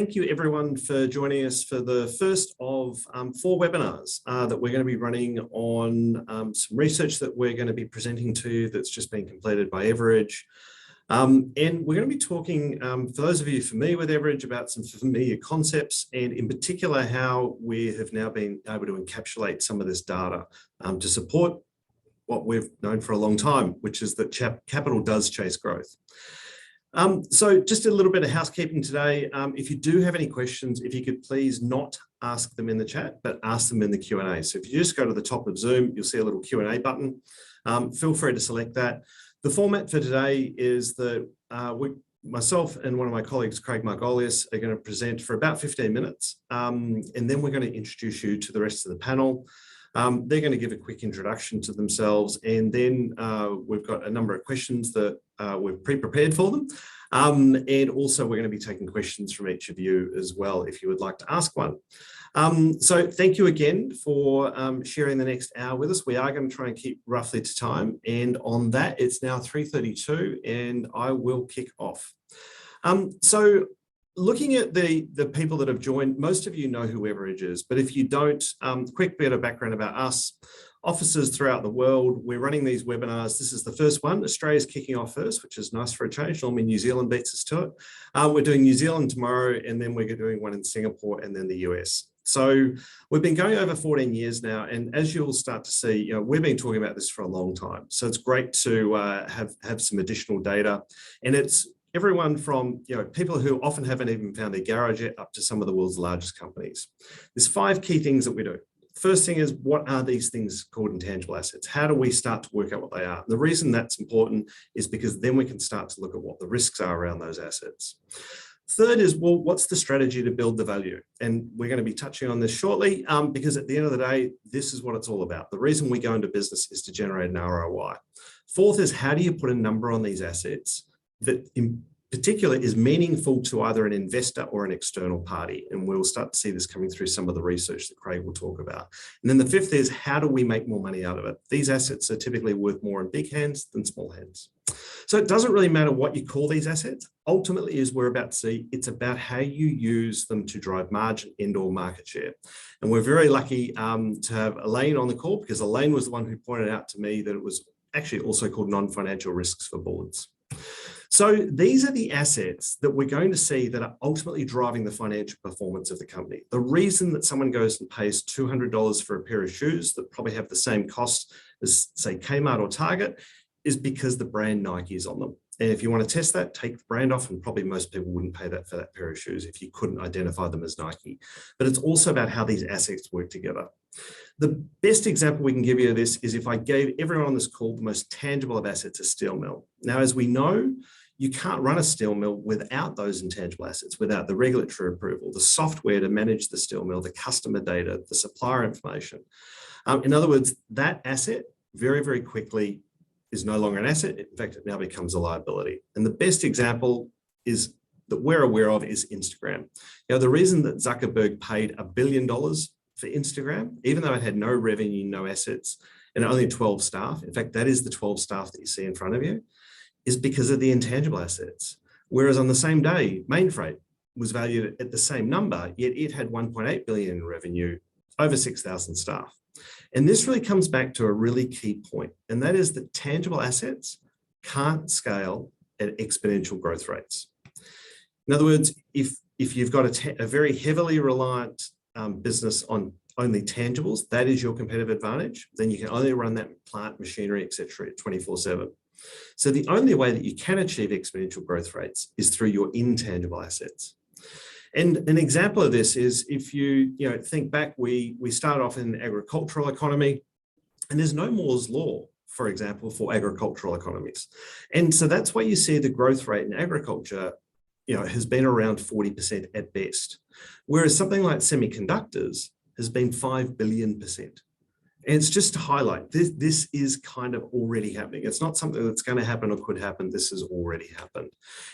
Thank you everyone for joining us for the first of 4 webinars that we're going to be running on some research that we're going to be presenting to you that's just been completed by EverEdge. And we're going to be talking, for those of you familiar with EverEdge, about some familiar concepts, and in particular how we have now been able to encapsulate some of this data to support what we've known for a long time, which is that capital does chase growth. So just a little bit of housekeeping today. If you do have any questions, if you could please not ask them in the chat, but ask them in the Q&A. So if you just go to the top of Zoom, you'll see a little Q&A button. Feel free to select that. The format for today is that myself and one of my colleagues, Craig Margolius, are going to present for about 15 minutes. And then we're going to introduce you to the rest of the panel. They're going to give a quick introduction to themselves, and then we've got a number of questions that we've pre-prepared for them. And also we're going to be taking questions from each of you as well, if you would like to ask one. So thank you again for sharing the next hour with us. We are going to try and keep roughly to time. And on that, it's now 3:32 and I will kick off. So looking at the people that have joined, most of you know who EverEdge is, but if you don't, quick bit of background about us. Offices throughout the world, we're running these webinars. This is the first one. Australia's kicking off first, which is nice for a change. Normally New Zealand beats us to it. We're doing New Zealand tomorrow, and then we're doing one in Singapore and then the US. So we've been going over 14 years now, and as you'll start to see, we've been talking about this for a long time. So it's great to have some additional data, and it's everyone from people who often haven't even found their garage yet up to some of the world's largest companies. There's 5 key things that we do. First thing is, what are these things called intangible assets? How do we start to work out what they are? And the reason that's important is because then we can start to look at what the risks are around those assets. Third is, well, what's the strategy to build the value? And we're going to be touching on this shortly because at the end of the day, this is what it's all about. The reason we go into business is to generate an ROI. Fourth is, how do you put a number on these assets that in particular is meaningful to either an investor or an external party? And we'll start to see this coming through some of the research that Craig will talk about. And then the fifth is, how do we make more money out of it? These assets are typically worth more in big hands than small hands. So it doesn't really matter what you call these assets. Ultimately, as we're about to see, it's about how you use them to drive margin and/or market share. And we're very lucky to have Elaine on the call, because Elaine was the one who pointed out to me that it was actually also called non-financial risks for boards. So these are the assets that we're going to see that are ultimately driving the financial performance of the company. The reason that someone goes and pays $200 for a pair of shoes that probably have the same cost as, say, Kmart or Target, is because the brand Nike is on them. And if you want to test that, take the brand off, and probably most people wouldn't pay that for that pair of shoes if you couldn't identify them as Nike. But it's also about how these assets work together. The best example we can give you of this is if I gave everyone on this call the most tangible of assets, a steel mill. Now, as we know, you can't run a steel mill without those intangible assets, without the regulatory approval, the software to manage the steel mill, the customer data, the supplier information. In other words, that asset very, very quickly is no longer an asset. In fact, it now becomes a liability. And the best example is that we're aware of is Instagram. The reason that Zuckerberg paid $1 billion for Instagram, even though it had no revenue, no assets, and only 12 staff, in fact, that is the 12 staff that you see in front of you, is because of the intangible assets. Whereas on the same day, Mainfreight was valued at the same number, yet it had 1.8 billion in revenue, over 6,000 staff. And this really comes back to a really key point, and that is that tangible assets can't scale at exponential growth rates. In other words, if you've got a very heavily reliant business on only tangibles, that is your competitive advantage, then you can only run that plant, machinery, etc. 24/7. So the only way that you can achieve exponential growth rates is through your intangible assets. And an example of this is if you think back, we started off in an agricultural economy, and there's no Moore's law, for example, for agricultural economies. And so that's why you see the growth rate in agriculture has been around 40% at best, whereas something like semiconductors has been 5 billion%. And it's just to highlight, this is kind of already happening. It's not something that's going to happen or could happen. This has already happened.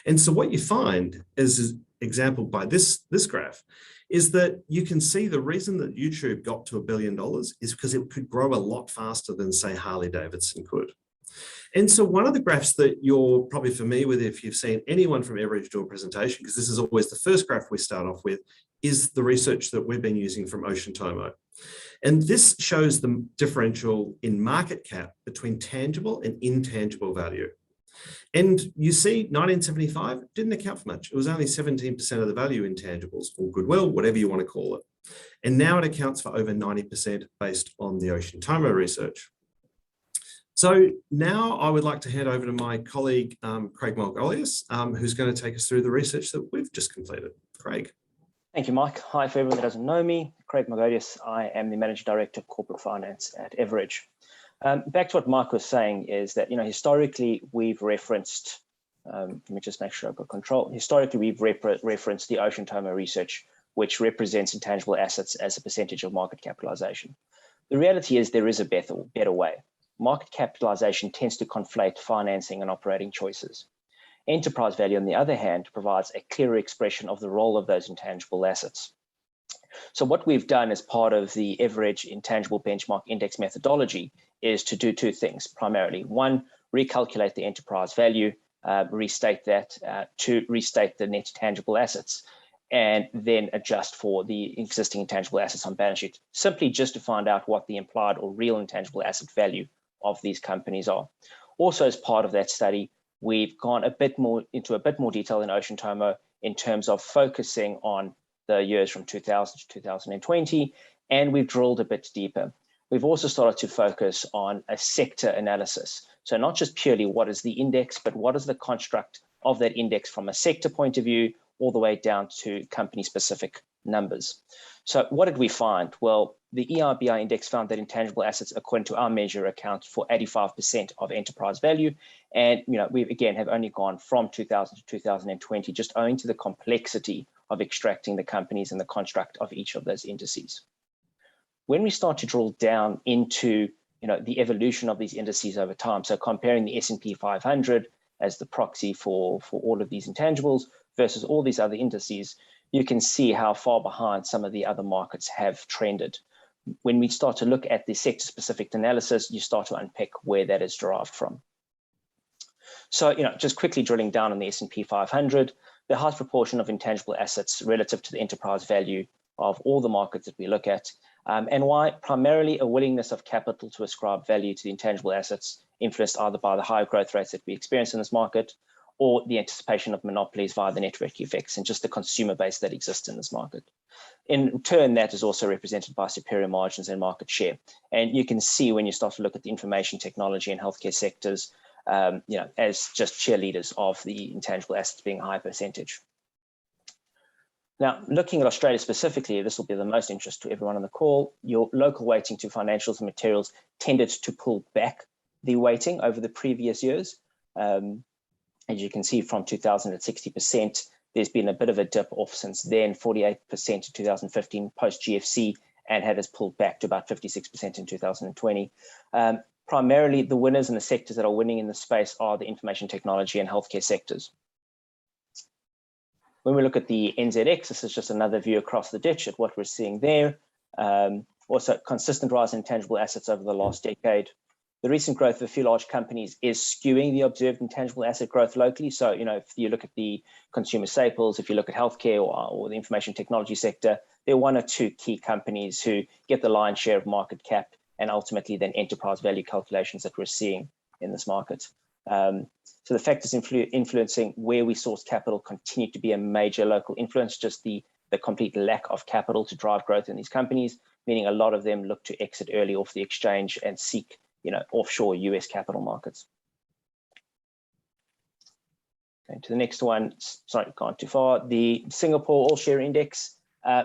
And so what you find, as exampled by this graph, is that you can see the reason that YouTube got to $1 billion is because it could grow a lot faster than, say, Harley Davidson could. And so one of the graphs that you're probably familiar with if you've seen anyone from EverEdge do a presentation, because this is always the first graph we start off with, is the research that we've been using from Ocean Tomo. And this shows the differential in market cap between tangible and intangible value. And you see 1975 didn't account for much. It was only 17% of the value in tangibles or goodwill, whatever you want to call it. And now it accounts for over 90% based on the Ocean Tomo research. So now I would like to hand over to my colleague, Craig Margolius, who's going to take us through the research that we've just completed. Craig. Thank you, Mike. Hi, for everyone that doesn't know me, Craig Margolius. I am the Managing Director of Corporate Finance at EverEdge. Back to what Mike was saying is that, historically we've referenced, let me just make sure I've got control. Historically, we've referenced the Ocean Tomo research, which represents intangible assets as a percentage of market capitalization. The reality is there is a better way. Market capitalization tends to conflate financing and operating choices. Enterprise value, on the other hand, provides a clearer expression of the role of those intangible assets. So what we've done as part of the EverEdge Intangible Benchmark Index methodology is to do two things, primarily. One, recalculate the enterprise value, restate that, to restate the net tangible assets, and then adjust for the existing intangible assets on balance sheet, simply just to find out what the implied or real intangible asset value of these companies are. Also, as part of that study, we've gone into a bit more detail in Ocean Tomo in terms of focusing on the years from 2000 to 2020, and we've drilled a bit deeper. We've also started to focus on a sector analysis. So not just purely what is the index, but what is the construct of that index from a sector point of view, all the way down to company-specific numbers. So what did we find? Well, the ERBI index found that intangible assets, according to our measure, account for 85% of enterprise value. And we again have only gone from 2000 to 2020, just owing to the complexity of extracting the companies and the construct of each of those indices. When we start to drill down into the evolution of these indices over time, so comparing the S&P 500 as the proxy for all of these intangibles versus all these other indices, you can see how far behind some of the other markets have trended. When we start to look at the sector-specific analysis, you start to unpick where that is derived from. So, just quickly drilling down on the S&P 500, the highest proportion of intangible assets relative to the enterprise value of all the markets that we look at, and why? Primarily a willingness of capital to ascribe value to the intangible assets, influenced either by the higher growth rates that we experience in this market, or the anticipation of monopolies via the network effects and just the consumer base that exists in this market. In turn, that is also represented by superior margins and market share. And you can see when you start to look at the information technology and healthcare sectors, as just cheerleaders of the intangible assets being a high percentage. Now, looking at Australia specifically, this will be the most interest to everyone on the call. Your local weighting to financials and materials tended to pull back the weighting over the previous years. As you can see, from 2000 at 60%, there's been a bit of a dip off since then, 48% in 2015 post-GFC, and has pulled back to about 56% in 2020. Primarily, the winners and the sectors that are winning in the space are the information technology and healthcare sectors. When we look at the NZX, this is just another view across the ditch at what we're seeing there. Also, consistent rise in intangible assets over the last decade. The recent growth of a few large companies is skewing the observed intangible asset growth locally. So, if you look at the consumer staples, if you look at healthcare or the information technology sector, there are one or two key companies who get the lion's share of market cap and ultimately then enterprise value calculations that we're seeing in this market. So the factors influencing where we source capital continue to be a major local influence, just the complete lack of capital to drive growth in these companies, meaning a lot of them look to exit early off the exchange and seek offshore US capital markets. Okay, to the next one, sorry, gone too far. The Singapore All Share Index.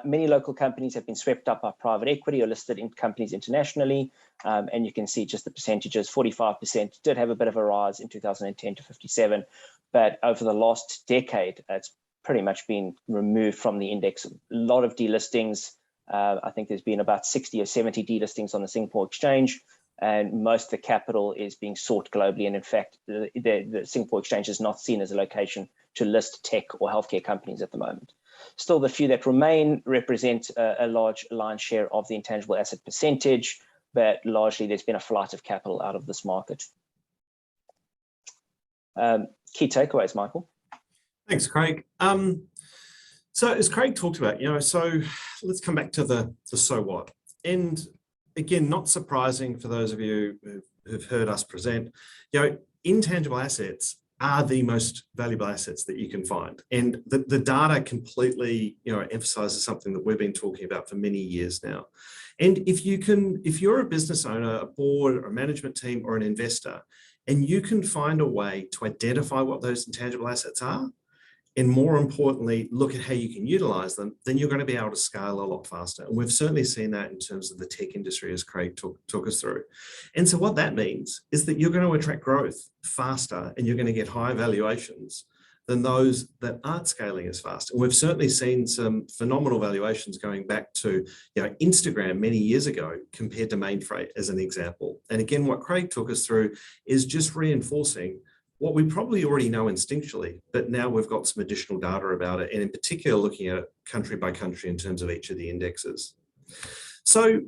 Many local companies have been swept up by private equity or listed in companies internationally. And you can see just the percentages, 45% did have a bit of a rise in 2010 to 57. But over the last decade, it's pretty much been removed from the index. A lot of delistings. I think there's been about 60 or 70 delistings on the Singapore Exchange. And most of the capital is being sought globally. And in fact, the Singapore Exchange is not seen as a location to list tech or healthcare companies at the moment. Still, the few that remain represent a large lion's share of the intangible asset percentage, but largely there's been a flight of capital out of this market. Key takeaways, Michael. Thanks, Craig. So as Craig talked about, so let's come back to the so what. And again, not surprising for those of you who've heard us present, intangible assets are the most valuable assets that you can find. And the data completely, emphasizes something that we've been talking about for many years now. And if you're a business owner, a board, or a management team, or an investor, and you can find a way to identify what those intangible assets are, and more importantly, look at how you can utilize them, then you're going to be able to scale a lot faster. And we've certainly seen that in terms of the tech industry, as Craig took us through. And so what that means is that you're going to attract growth faster, and you're going to get higher valuations than those that aren't scaling as fast. And we've certainly seen some phenomenal valuations going back to Instagram many years ago compared to Mainfreight as an example. And again, what Craig took us through is just reinforcing what we probably already know instinctually, but now we've got some additional data about it, and in particular looking at it country by country in terms of each of the indexes. So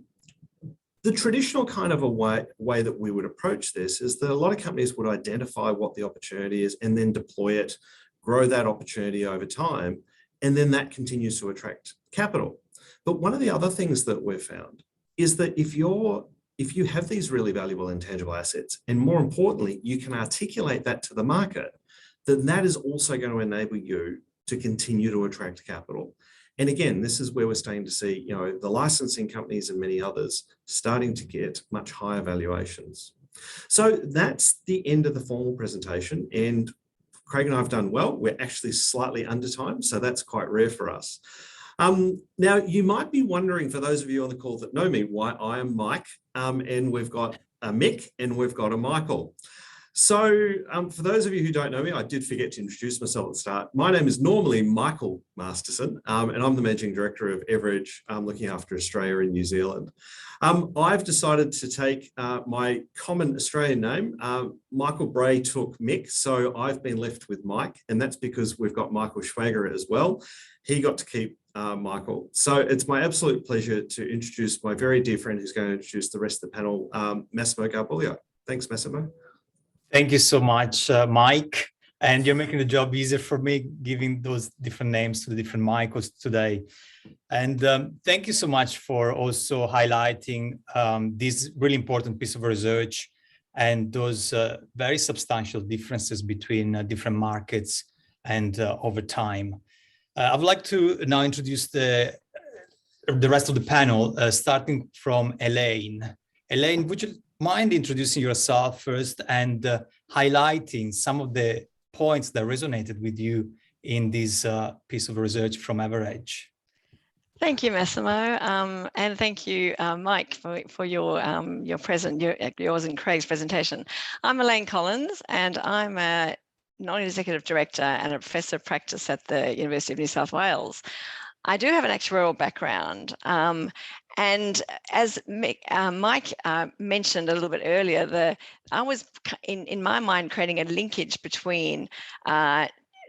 the traditional kind of a way that we would approach this is that a lot of companies would identify what the opportunity is and then deploy it, grow that opportunity over time, and then that continues to attract capital. But one of the other things that we've found is that if you have these really valuable intangible assets, and more importantly, you can articulate that to the market, then that is also going to enable you to continue to attract capital. And again, this is where we're starting to see, the licensing companies and many others starting to get much higher valuations. So that's the end of the formal presentation. And Craig and I have done well. We're actually slightly under time, so that's quite rare for us. Now, you might be wondering, for those of you on the call that know me, why I am Mike, and we've got a Mick and we've got a Michael. So for those of you who don't know me, I did forget to introduce myself at the start. My name is normally Michael Masterson, and I'm the Managing Director of EverEdge, looking after Australia and New Zealand. I've decided to take my common Australian name. Michael Bray took Mick, so I've been left with Mike, and that's because we've got Michael Schwager as well. He got to keep Michael. So it's my absolute pleasure to introduce my very dear friend who's going to introduce the rest of the panel, Massimo Garbuio. Thanks, Massimo. Thank you so much, Mike. And you're making the job easier for me, giving those different names to the different Michaels today. And thank you so much for also highlighting this really important piece of research and those very substantial differences between different markets and over time. I would like to now introduce the rest of the panel, starting from Elaine. Elaine, would you mind introducing yourself first and highlighting some of the points that resonated with you in this piece of research from EverEdge? Thank you, Massimo, and thank you, Mike, for your yours and Craig's presentation. I'm Elaine Collins, and I'm a non-executive director and a professor of practice at the University of New South Wales. I do have an actuarial background, and as Mike mentioned a little bit earlier, I was in my mind creating a linkage between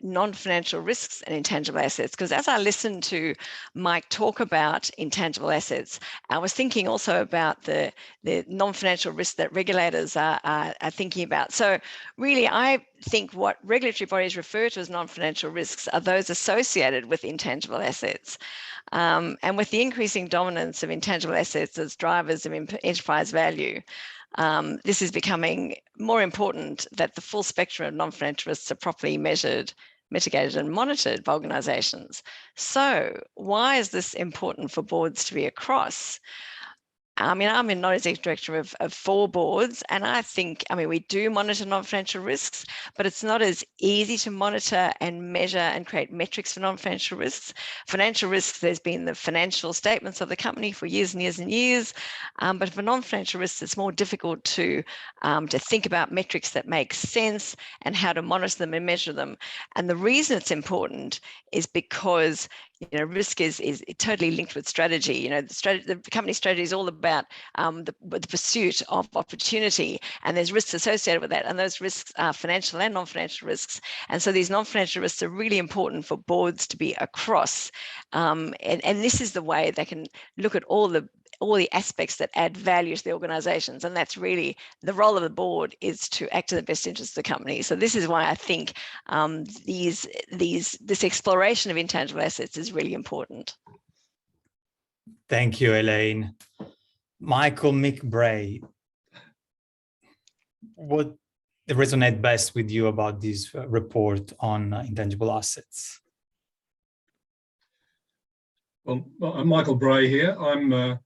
non-financial risks and intangible assets, because as I listened to Mike talk about intangible assets, I was thinking also about the non-financial risks that regulators are thinking about. So really, I think what regulatory bodies refer to as non-financial risks are those associated with intangible assets. And with the increasing dominance of intangible assets as drivers of enterprise value, this is becoming more important that the full spectrum of non-financial risks are properly measured, mitigated and monitored by organisations. So why is this important for boards to be across? I'm a non-executive director of 4 boards, and I think, we do monitor non-financial risks, but it's not as easy to monitor and measure and create metrics for non-financial risks. Financial risks, there's been the financial statements of the company for years and years and years, but for non-financial risks, it's more difficult to think about metrics that make sense and how to monitor them and measure them. And the reason it's important is because risk is totally linked with strategy. The company strategy is all about the pursuit of opportunity, and there's risks associated with that, and those risks are financial and non-financial risks. And so these non-financial risks are really important for boards to be across, and this is the way they can look at all the all the aspects that add value to the organizations. And that's really the role of the board, is to act in the best interest of the company. So this is why I think this exploration of intangible assets is really important. Thank you, Elaine. Michael, Mick, Bray, what resonates best with you about this report on intangible assets? Well, I'm Michael Bray here. I'm a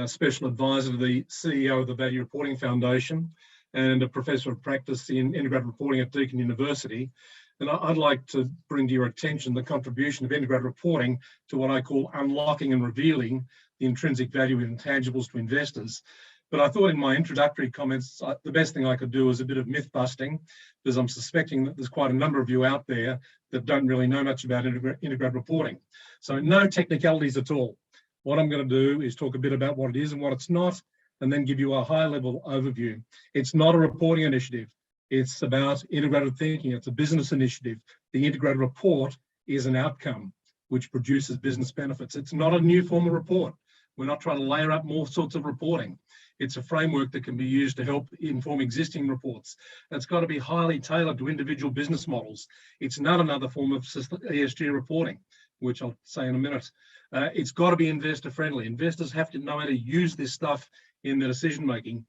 special advisor to the CEO of the Value Reporting Foundation and a professor of practice in integrated reporting at Deakin University. And I'd like to bring to your attention the contribution of integrated reporting to what I call unlocking and revealing the intrinsic value of intangibles to investors. But I thought in my introductory comments, the best thing I could do is a bit of myth busting, because I'm suspecting that there's quite a number of you out there that don't really know much about integrated reporting. So no technicalities at all. What I'm going to do is talk a bit about what it is and what it's not, and then give you a high-level overview. It's not a reporting initiative. It's about integrated thinking. It's a business initiative. The integrated report is an outcome which produces business benefits. It's not a new form of report. We're not trying to layer up more sorts of reporting. It's a framework that can be used to help inform existing reports. It's got to be highly tailored to individual business models. It's not another form of ESG reporting, which I'll say in a minute. It's got to be investor friendly. Investors have to know how to use this stuff in their decision making.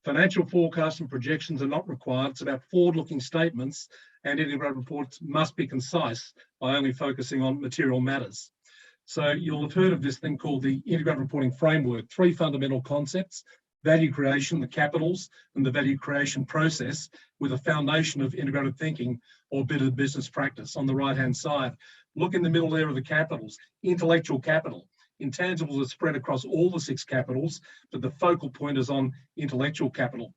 Financial forecasts and projections are not required. It's about forward-looking statements, and integrated reports must be concise by only focusing on material matters. So you'll have heard of this thing called the integrated reporting framework, 3 fundamental concepts: value creation, the capitals, and the value creation process, with a foundation of integrated thinking or bit of business practice on the right-hand side. Look in the middle there of the capitals: intellectual capital. Intangibles are spread across all the 6 capitals, but the focal point is on intellectual capital.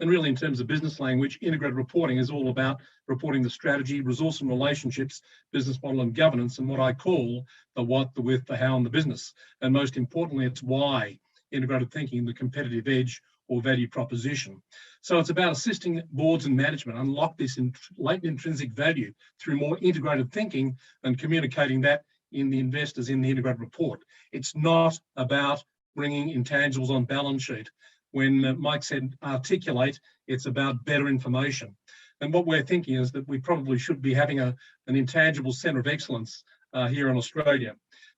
And really, in terms of business language, integrated reporting is all about reporting the strategy, resource and relationships, business model and governance, and what I call the what, the with, the how, and the business. And most importantly, it's why. Integrated thinking, the competitive edge or value proposition. So it's about assisting boards and management unlock this latent intrinsic value through more integrated thinking and communicating that in the investors in the integrated report. It's not about bringing intangibles on balance sheet. When Mike said articulate, it's about better information. And what we're thinking is that we probably should be having an intangible centre of excellence here in Australia.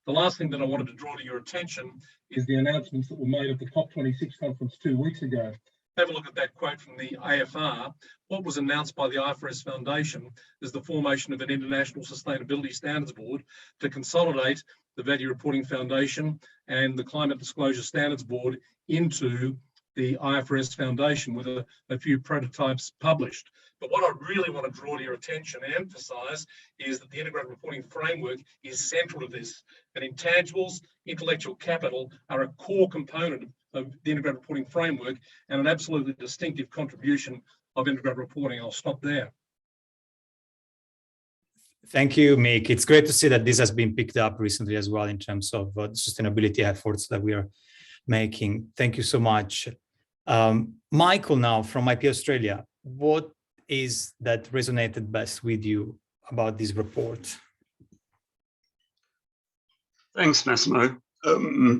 The last thing that I wanted to draw to your attention is the announcements that were made at the COP26 conference 2 weeks ago. Have a look at that quote from the AFR. What was announced by the IFRS Foundation is the formation of an International Sustainability Standards Board to consolidate the Value Reporting Foundation and the Climate Disclosure Standards Board into the IFRS Foundation, with a few prototypes published. But what I really want to draw to your attention and emphasise is that the integrated reporting framework is central to this. And intangibles, intellectual capital are a core component of the integrated reporting framework and an absolutely distinctive contribution of integrated reporting. I'll stop there. Thank you, Mick. It's great to see that this has been picked up recently as well in terms of the sustainability efforts that we are making. Thank you so much. Michael, now from IP Australia, what is that resonated best with you about this report? Thanks, Massimo.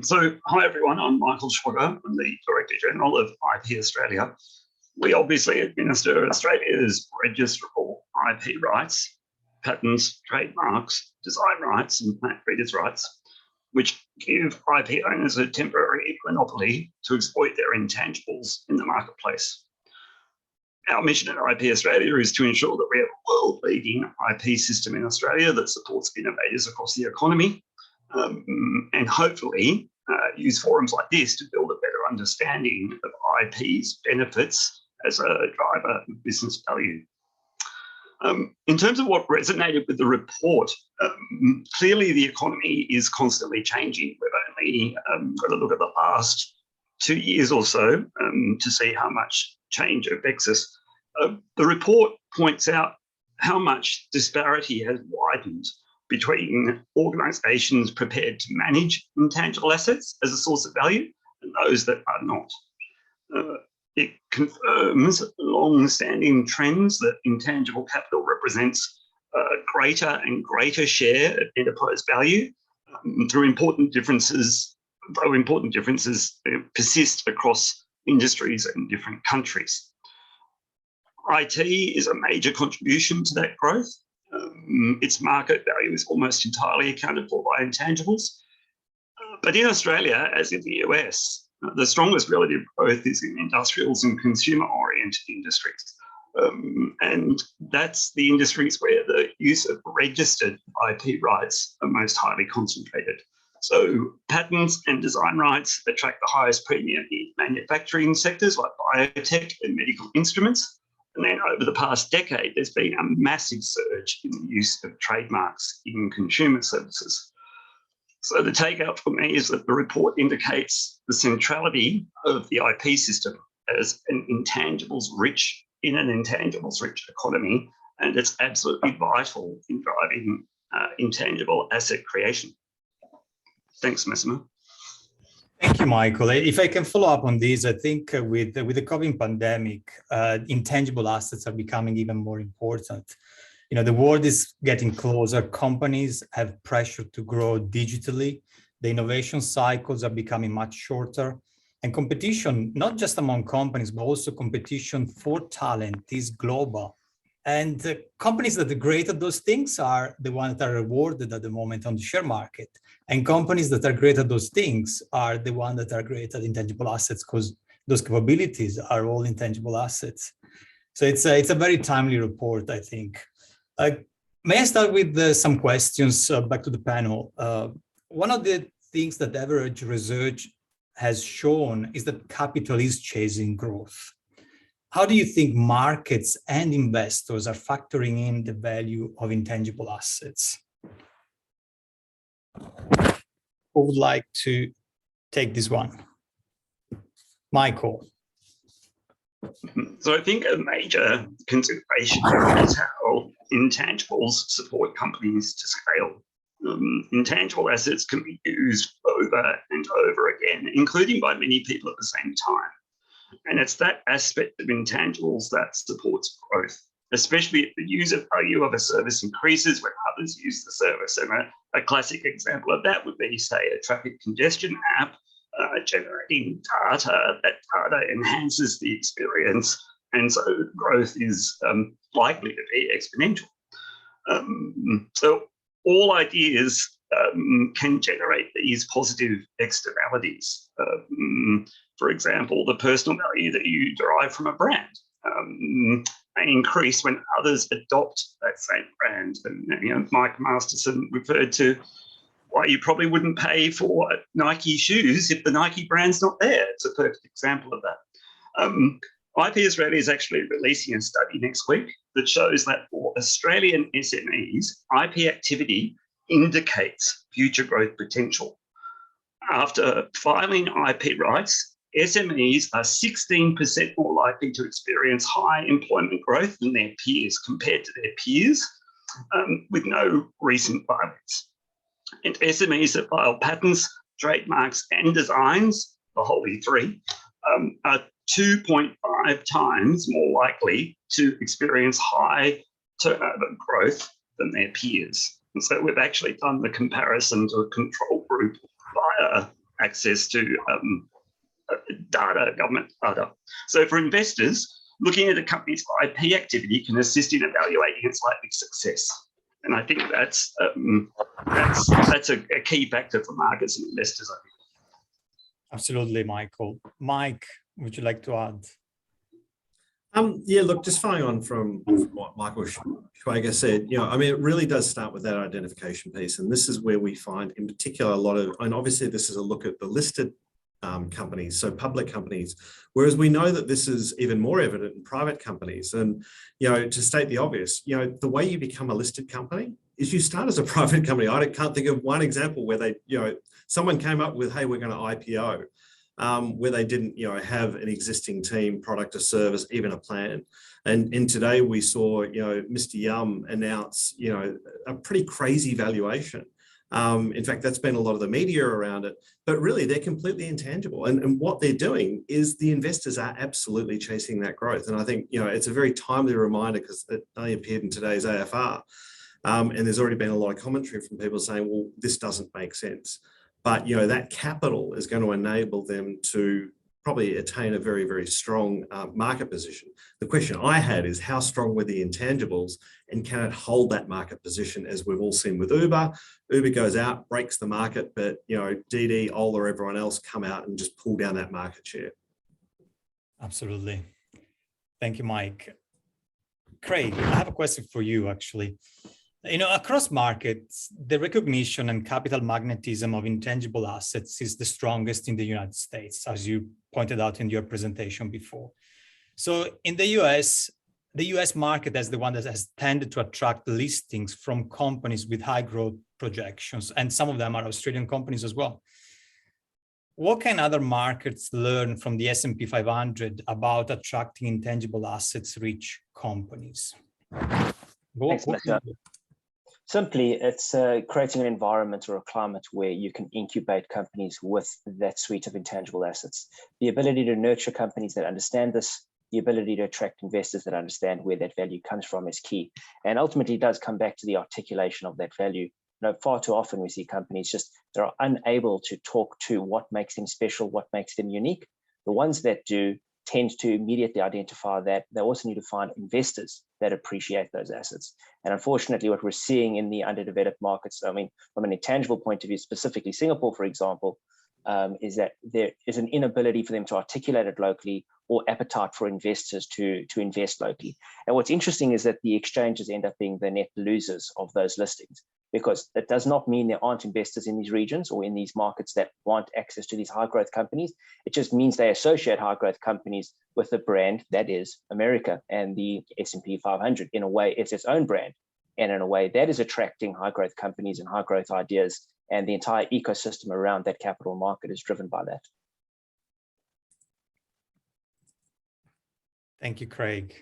So, hi everyone, I'm Michael Schwager. I'm the Director General of IP Australia. We obviously administer Australia's registrable IP rights, patents, trademarks, design rights, and plant breeders' rights, which give IP owners a temporary monopoly to exploit their intangibles in the marketplace. Our mission at IP Australia is to ensure that we have a world-leading IP system in Australia that supports innovators across the economy, and hopefully use forums like this to build a better understanding of IP's benefits as a driver of business value. In terms of what resonated with the report, clearly the economy is constantly changing. We've only got to look at the last 2 years or so to see how much change affects us. The report points out how much disparity has widened between organisations prepared to manage intangible assets as a source of value and those that are not. It confirms long-standing trends that intangible capital represents a greater and greater share of enterprise value through important differences though important differences persist across industries and different countries. IT is a major contribution to that growth. Its market value is almost entirely accounted for by intangibles. But in Australia, as in the US, the strongest relative growth is in industrials and consumer-oriented industries. And that's the industries where the use of registered IP rights are most highly concentrated. So patents and design rights attract the highest premium in manufacturing sectors like biotech and medical instruments. And then over the past decade, there's been a massive surge in the use of trademarks in consumer services. So the takeout for me is that the report indicates the centrality of the IP system as an intangibles-rich economy, and it's absolutely vital in driving intangible asset creation. Thanks, Massimo. Thank you, Michael. If I can follow up on this, I think with the COVID pandemic, intangible assets are becoming even more important. You know, the world is getting closer. Companies have pressure to grow digitally. The innovation cycles are becoming much shorter. And competition, not just among companies, but also competition for talent is global. And the companies that are great at those things are the ones that are rewarded at the moment on the share market. And companies that are great at those things are the ones that are great at intangible assets, because those capabilities are all intangible assets. So it's a very timely report, I think. May I start with some questions back to the panel? One of the things that EverEdge research has shown is that capital is chasing growth. How do you think markets and investors are factoring in the value of intangible assets? Who would like to take this one? Michael. So I think a major consideration is how intangibles support companies to scale. Intangible assets can be used over and over again, including by many people at the same time. And it's that aspect of intangibles that supports growth, especially if the user value of a service increases when others use the service. And a classic example of that would be, say, a traffic congestion app generating data. That data enhances the experience, and so growth is likely to be exponential. So all ideas can generate these positive externalities. For example, the personal value that you derive from a brand may increase when others adopt that same brand. And Mike Masterson referred to why you probably wouldn't pay for Nike shoes if the Nike brand's not there. It's a perfect example of that. IP Australia is actually releasing a study next week that shows that for Australian SMEs, IP activity indicates future growth potential. After filing IP rights, SMEs are 16% more likely to experience high employment growth than their peers, compared to their peers, with no recent filings. And SMEs that file patents, trademarks, and designs, the holy three, are 2.5 times more likely to experience high turnover growth than their peers. And so we've actually done the comparison to a control group via access to data, government data. So for investors, looking at a company's IP activity can assist in evaluating its likely success. And I think that's a key factor for markets and investors, I think. Absolutely, Michael. Mike, would you like to add? Yeah, look, just following on from what Michael Schwager said, I mean, it really does start with that identification piece. And this is where we find in particular a lot of, and obviously this is a look at the listed companies, so public companies, whereas we know that this is even more evident in private companies. And, to state the obvious, the way you become a listed company is you start as a private company. I can't think of one example where they, someone came up with, hey, we're going to IPO. Where they didn't, have an existing team, product or service, even a plan. And today we saw, Mr. Yum announce, a pretty crazy valuation. In fact, that's been a lot of the media around it, but really they're completely intangible. And what they're doing is the investors are absolutely chasing that growth. And I think, it's a very timely reminder because it only appeared in today's AFR. And there's already been a lot of commentary from people saying, well, this doesn't make sense. But, that capital is going to enable them to probably attain a very, very strong market position. The question I had is how strong were the intangibles and can it hold that market position, as we've all seen with Uber? Uber goes out, breaks the market, but, DD, Ola, everyone else come out and just pull down that market share. Absolutely. Thank you, Mike. Craig, I have a question for you, actually. Across markets, the recognition and capital magnetism of intangible assets is the strongest in the United States, as you pointed out in your presentation before. So in the US market is the one that has tended to attract listings from companies with high growth projections, and some of them are Australian companies as well. What can other markets learn from the S&P 500 about attracting intangible assets-rich companies? Thanks, Matt. Simply, it's creating an environment or a climate where you can incubate companies with that suite of intangible assets. The ability to nurture companies that understand this, the ability to attract investors that understand where that value comes from is key. And ultimately, it does come back to the articulation of that value. Far too often we see companies that are unable to talk to what makes them special, what makes them unique. The ones that do tend to immediately identify that. They also need to find investors that appreciate those assets. And unfortunately, what we're seeing in the underdeveloped markets, from an intangible point of view, specifically Singapore, for example, is that there is an inability for them to articulate it locally or appetite for investors to invest locally. And what's interesting is that the exchanges end up being the net losers of those listings, because that does not mean there aren't investors in these regions or in these markets that want access to these high growth companies. It just means they associate high growth companies with the brand that is America, and the S&P 500 in a way it's its own brand, and in a way that is attracting high growth companies and high growth ideas, and the entire ecosystem around that capital market is driven by that. Thank you, Craig.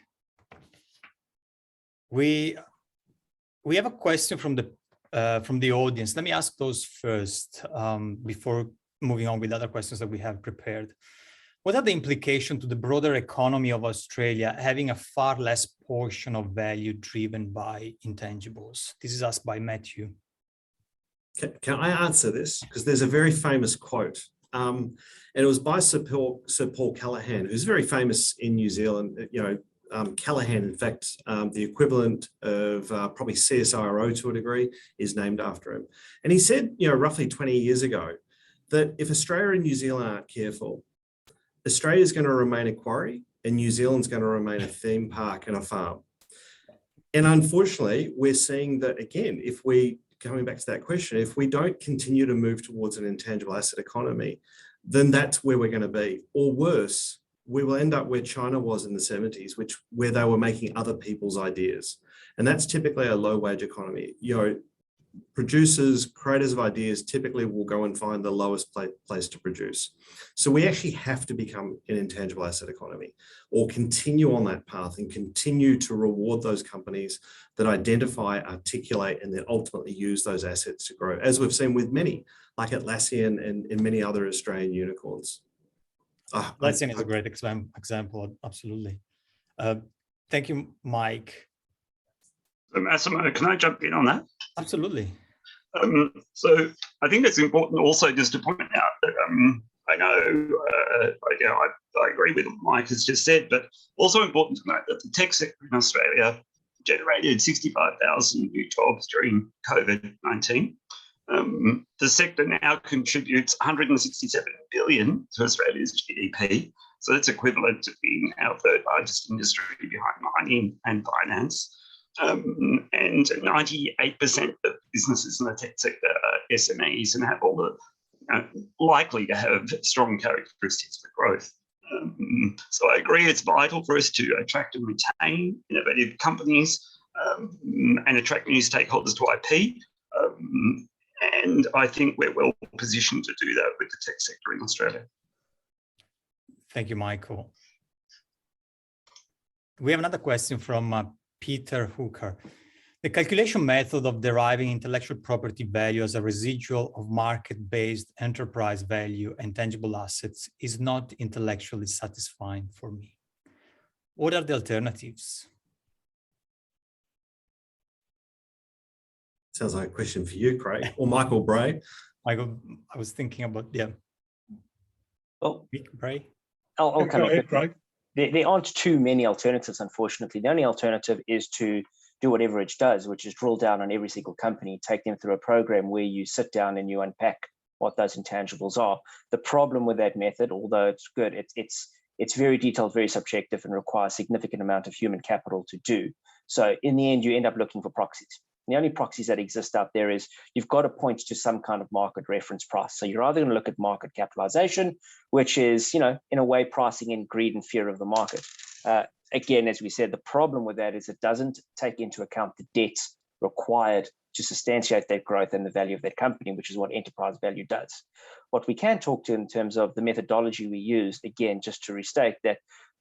We have a question from the audience. Let me ask those first before moving on with other questions that we have prepared. What are the implications to the broader economy of Australia having a far less portion of value driven by intangibles? This is asked by Matthew. Can I answer this? Because there's a very famous quote. And it was by Sir Paul Callaghan, who's very famous in New Zealand. Callaghan, in fact, the equivalent of probably CSIRO to a degree, is named after him. And he said, roughly 20 years ago, that if Australia and New Zealand aren't careful, Australia is going to remain a quarry and New Zealand's going to remain a theme park and a farm. And unfortunately, we're seeing that again, coming back to that question, if we don't continue to move towards an intangible asset economy, then that's where we're going to be. Or worse, we will end up where China was in the 70s, where they were making other people's ideas. And that's typically a low wage economy. Producers, creators of ideas typically will go and find the lowest place to produce. So we actually have to become an intangible asset economy, or continue on that path and continue to reward those companies that identify, articulate, and then ultimately use those assets to grow, as we've seen with many, like Atlassian and many other Australian unicorns. Atlassian is a great example, absolutely. Thank you, Mike. So Massimo, can I jump in on that? Absolutely. So I think it's important also just to point out that I know I agree with what Mike has just said, but also important to note that the tech sector in Australia generated 65,000 new jobs during COVID-19. The sector now contributes 167 billion to Australia's GDP. So that's equivalent to being our third largest industry behind mining and finance. And 98% of businesses in the tech sector are SMEs and have all the likely to have strong characteristics for growth. So I agree it's vital for us to attract and retain innovative companies and attract new stakeholders to IP. And I think we're well positioned to do that with the tech sector in Australia. Thank you, Michael. We have another question from Peter Hooker. The calculation method of deriving intellectual property value as a residual of market-based enterprise value and tangible assets is not intellectually satisfying for me. What are the alternatives? Sounds like a question for you, Craig, or Michael Bray. I was thinking about, yeah. Well, Bray? I'll come Go in ahead, quickly. Craig. There aren't too many alternatives, unfortunately. The only alternative is to do what EverEdge does, which is drill down on every single company, take them through a program where you sit down and you unpack what those intangibles are. The problem with that method, although it's good, it's very detailed, very subjective, and requires a significant amount of human capital to do. So in the end, you end up looking for proxies. The only proxies that exist out there is you've got to point to some kind of market reference price. So you're either going to look at market capitalization, which is, in a way, pricing in greed and fear of the market. Again, as we said, the problem with that is it doesn't take into account the debt required to substantiate that growth and the value of that company, which is what enterprise value does. What we can talk to in terms of the methodology we used, again, just to restate that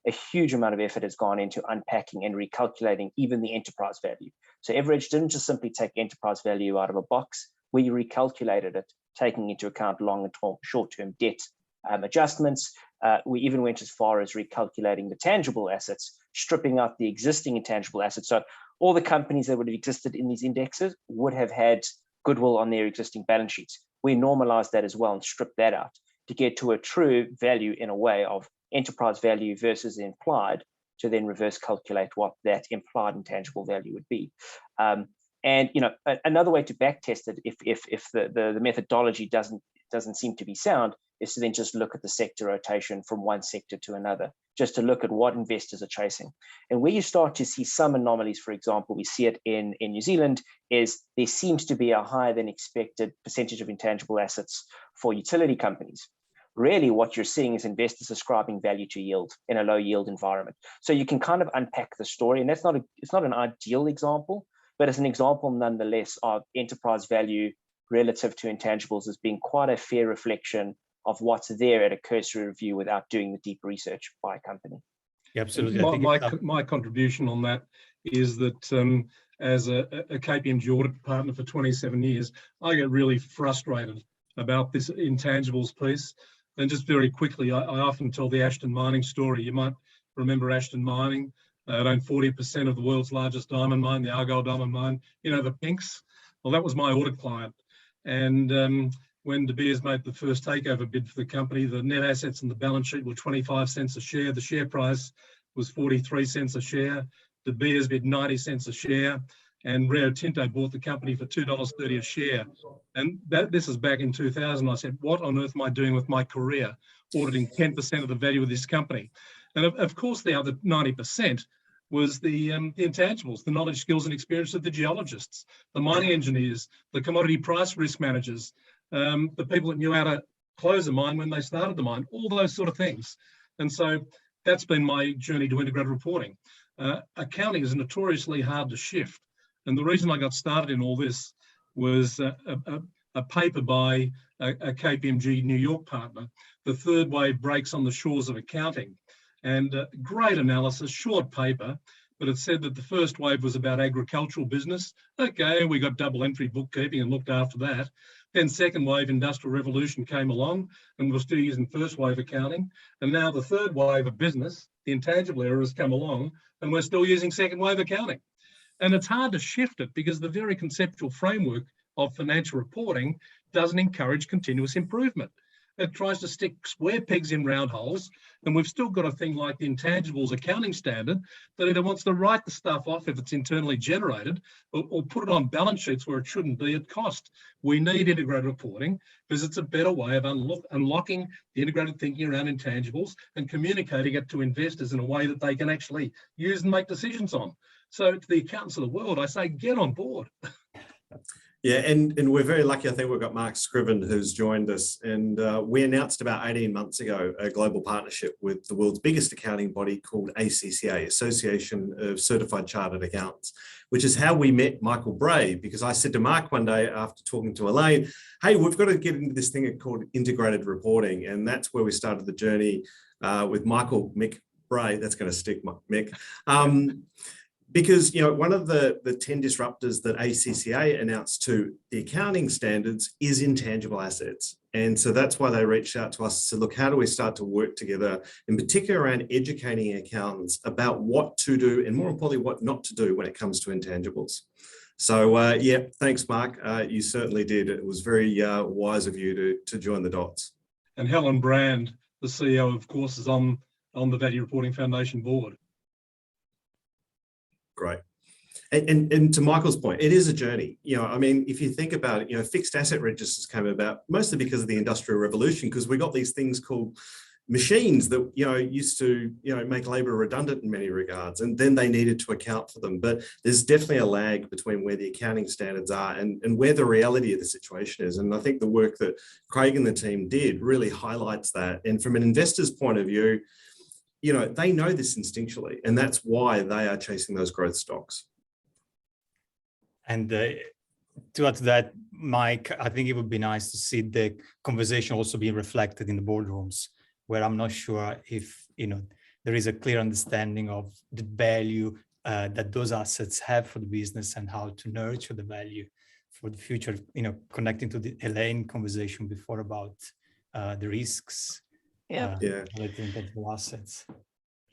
a huge amount of effort has gone into unpacking and recalculating even the enterprise value. So EverEdge didn't just simply take enterprise value out of a box. We recalculated it, taking into account long and short-term debt adjustments. We even went as far as recalculating the tangible assets, stripping out the existing intangible assets. So all the companies that would have existed in these indexes would have had goodwill on their existing balance sheets. We normalized that as well and stripped that out to get to a true value, in a way, of enterprise value versus the implied, to then reverse calculate what that implied intangible value would be. And another way to back test it, if the methodology doesn't seem to be sound, is to then just look at the sector rotation from one sector to another, just to look at what investors are chasing. And where you start to see some anomalies, for example, we see it in New Zealand, is there seems to be a higher than expected percentage of intangible assets for utility companies. Really, what you're seeing is investors ascribing value to yield in a low yield environment. So you can kind of unpack the story, and it's not an ideal example, but it's an example nonetheless of enterprise value relative to intangibles as being quite a fair reflection of what's there at a cursory review without doing the deep research by a company. Yeah, absolutely. My contribution on that is that as a KPMG audit partner for 27 years, I get really frustrated about this intangibles piece. And just very quickly, I often tell the Ashton Mining story. You might remember Ashton Mining. It owned 40% of the world's largest diamond mine, the Argyle diamond mine, the pinks. Well, that was my audit client. And when De Beers made the first takeover bid for the company, the net assets in the balance sheet were 25 cents a share. The share price was 43 cents a share. De Beers bid 90 cents a share. And Rio Tinto bought the company for $2.30 a share. And this is back in 2000. I said, what on earth am I doing with my career, auditing 10% of the value of this company? And of course, the other 90% was the intangibles, the knowledge, skills, and experience of the geologists, the mining engineers, the commodity price risk managers, the people that knew how to close a mine when they started the mine, all those sort of things. And so that's been my journey to integrated reporting. Accounting is notoriously hard to shift. And the reason I got started in all this was a paper by a KPMG New York partner, The Third Wave Breaks on the Shores of Accounting. And great analysis, short paper, but it said that the first wave was about agricultural business. Okay, we got double entry bookkeeping and looked after that. Then second wave industrial revolution came along and we're still using first wave accounting. And now the third wave of business, the intangible era, has come along and we're still using second wave accounting. And it's hard to shift it because the very conceptual framework of financial reporting doesn't encourage continuous improvement. It tries to stick square pegs in round holes, and we've still got a thing like the intangibles accounting standard that either wants to write the stuff off if it's internally generated or put it on balance sheets where it shouldn't be at cost. We need integrated reporting because it's a better way of unlocking the integrated thinking around intangibles and communicating it to investors in a way that they can actually use and make decisions on. So to the accountants of the world, I say, get on board. Yeah, and we're very lucky. I think we've got Mark Scriven who's joined us, and we announced about 18 months ago a global partnership with the world's biggest accounting body called ACCA, Association of Certified Chartered Accountants, which is how we met Michael Bray, because I said to Mark one day after talking to Elaine, hey, we've got to get into this thing called integrated reporting, and that's where we started the journey with Michael Mick Bray. That's going to stick, Mick. Because, one of the 10 disruptors that ACCA announced to the accounting standards is intangible assets. And so that's why they reached out to us and said, look, how do we start to work together, in particular around educating accountants about what to do and more importantly, what not to do when it comes to intangibles. So yeah, thanks, Mark. You certainly did. It was very wise of you to join the dots. And Helen Brand, the CEO, of course, is on the Value Reporting Foundation board. Great. And to Michael's point, it is a journey. I mean, if you think about it, fixed asset registers came about mostly because of the Industrial Revolution, because we got these things called machines that used to make labor redundant in many regards, and then they needed to account for them. But there's definitely a lag between where the accounting standards are and where the reality of the situation is. And I think the work that Craig and the team did really highlights that. And from an investor's point of view, they know this instinctually, and that's why they are chasing those growth stocks. And to add to that, Mike, I think it would be nice to see the conversation also being reflected in the boardrooms, where I'm not sure if there is a clear understanding of the value that those assets have for the business and how to nurture the value for the future. Connecting to the Elaine conversation before about the risks. Related to assets.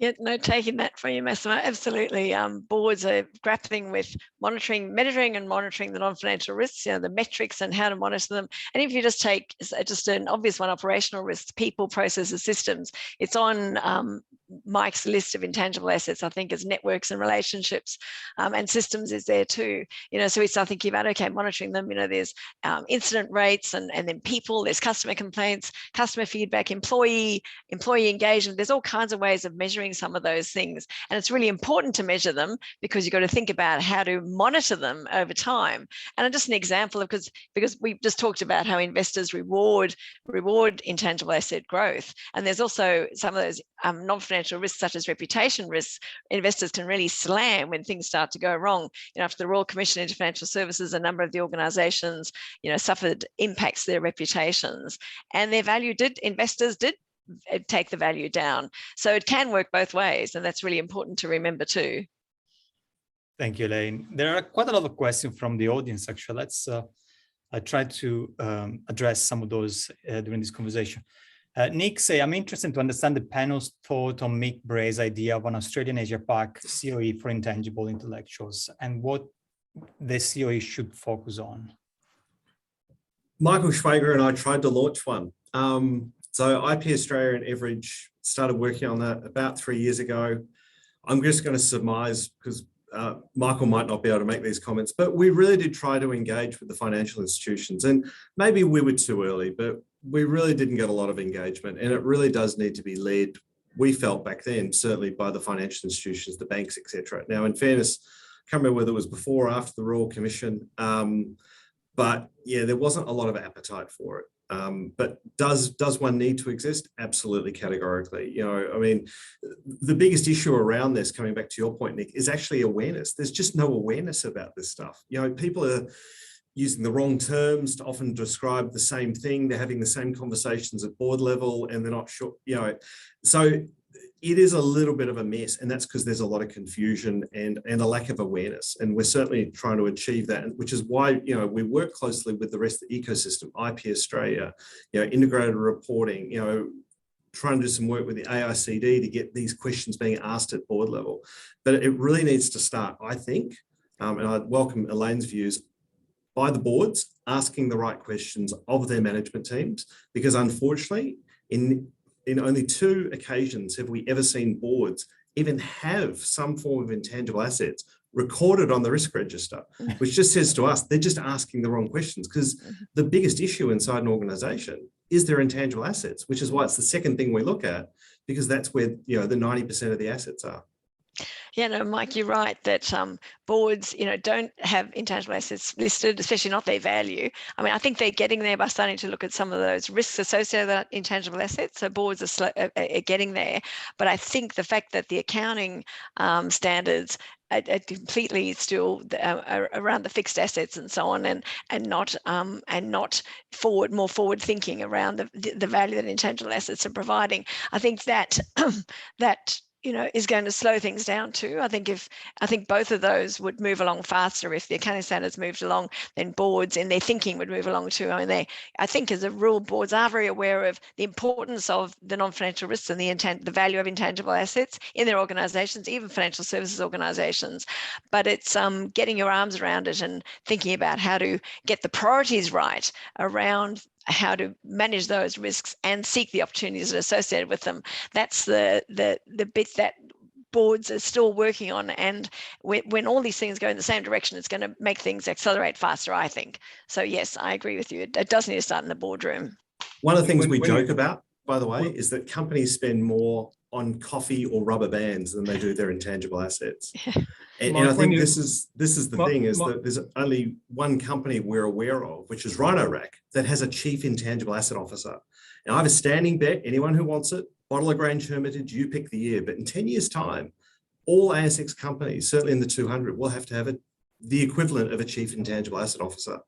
Yeah, no, taking that from you, Massimo. Absolutely. Boards are grappling with measuring and monitoring the non-financial risks, the metrics and how to monitor them. And if you just take just an obvious one, operational risks, people, processes, systems, it's on Mike's list of intangible assets, I think, is networks and relationships, and systems is there too. So we start thinking about, okay, monitoring them, there's incident rates and then people, there's customer complaints, customer feedback, employee engagement. There's all kinds of ways of measuring some of those things. And it's really important to measure them because you've got to think about how to monitor them over time. And just an example of, because we just talked about how investors reward intangible asset growth. And there's also some of those non-financial risks, such as reputation risks, investors can really slam when things start to go wrong. After the Royal Commission into Financial Services, a number of the organisations, suffered impacts to their reputations, and their value investors did take the value down. So it can work both ways, and that's really important to remember too. Thank you, Elaine. There are quite a lot of questions from the audience, actually. Let's try to address some of those during this conversation. Nick say, I'm interested to understand the panel's thought on Mick Bray's idea of an Australian Asia Pac COE for intangible intellectuals and what the COE should focus on. Michael Schwager and I tried to launch one. So IP Australia and EverEdge started working on that about 3 years ago. I'm just going to surmise, because Michael might not be able to make these comments, but we really did try to engage with the financial institutions, and maybe we were too early, but we really didn't get a lot of engagement, and it really does need to be led, we felt back then, certainly by the financial institutions, the banks, etc. Now, in fairness, I can't remember whether it was before or after the Royal Commission, but yeah, there wasn't a lot of appetite for it. But does one need to exist? Absolutely, categorically. I mean, the biggest issue around this, coming back to your point, Nick, is actually awareness. There's just no awareness about this stuff. People are using the wrong terms to often describe the same thing. They're having the same conversations at board level, and they're not sure. So it is a little bit of a mess, and that's because there's a lot of confusion and a lack of awareness, and we're certainly trying to achieve that, which is why we work closely with the rest of the ecosystem, IP Australia, integrated reporting, trying to do some work with the AICD to get these questions being asked at board level. But it really needs to start, I think, and I welcome Elaine's views, by the boards asking the right questions of their management teams, because unfortunately, in only 2 occasions have we ever seen boards even have some form of intangible assets recorded on the risk register, which just says to us, they're just asking the wrong questions, because the biggest issue inside an organization is their intangible assets, which is why it's the second thing we look at, because that's where the 90% of the assets are. Yeah, no, Mike, you're right that boards, don't have intangible assets listed, especially not their value. I mean, I think they're getting there by starting to look at some of those risks associated with intangible assets. So boards are getting there. But I think the fact that the accounting standards are completely still around the fixed assets and so on, and not more forward thinking around the value that intangible assets are providing. I think that that is going to slow things down too. I think both of those would move along faster. If the accounting standards moved along, then boards in their thinking would move along too. I mean, I think as a rule, boards are very aware of the importance of the non-financial risks and the value of intangible assets in their organizations, even financial services organizations. But it's getting your arms around it and thinking about how to get the priorities right around how to manage those risks and seek the opportunities that are associated with them. That's the bit that boards are still working on. And when all these things go in the same direction, it's going to make things accelerate faster, I think. So yes, I agree with you. It does need to start in the boardroom. One of the things we joke about, by the way, is that companies spend more on coffee or rubber bands than they do their intangible assets. And I think this is the thing, is that there's only one company we're aware of, which is Rhino-Rack, that has a chief intangible asset officer. Now, I have a standing bet, anyone who wants it, bottle of Grange Hermitage, you pick the year, but in 10 years' time, all ASX companies, certainly in the 200, will have to have the equivalent of a chief intangible asset officer.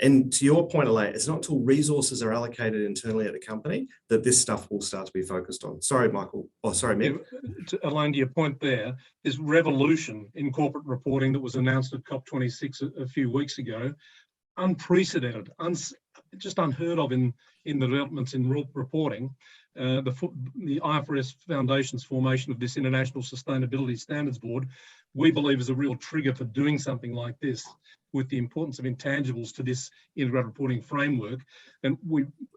And to your point, Elaine, it's not until resources are allocated internally at the company that this stuff will start to be focused on. Sorry, Michael. Oh, sorry, Mick. Elaine, to your point there, this revolution in corporate reporting that was announced at COP26 a few weeks ago, unprecedented, just unheard of in the developments in reporting. The IFRS Foundation's formation of this International Sustainability Standards Board, we believe is a real trigger for doing something like this, with the importance of intangibles to this integrated reporting framework. And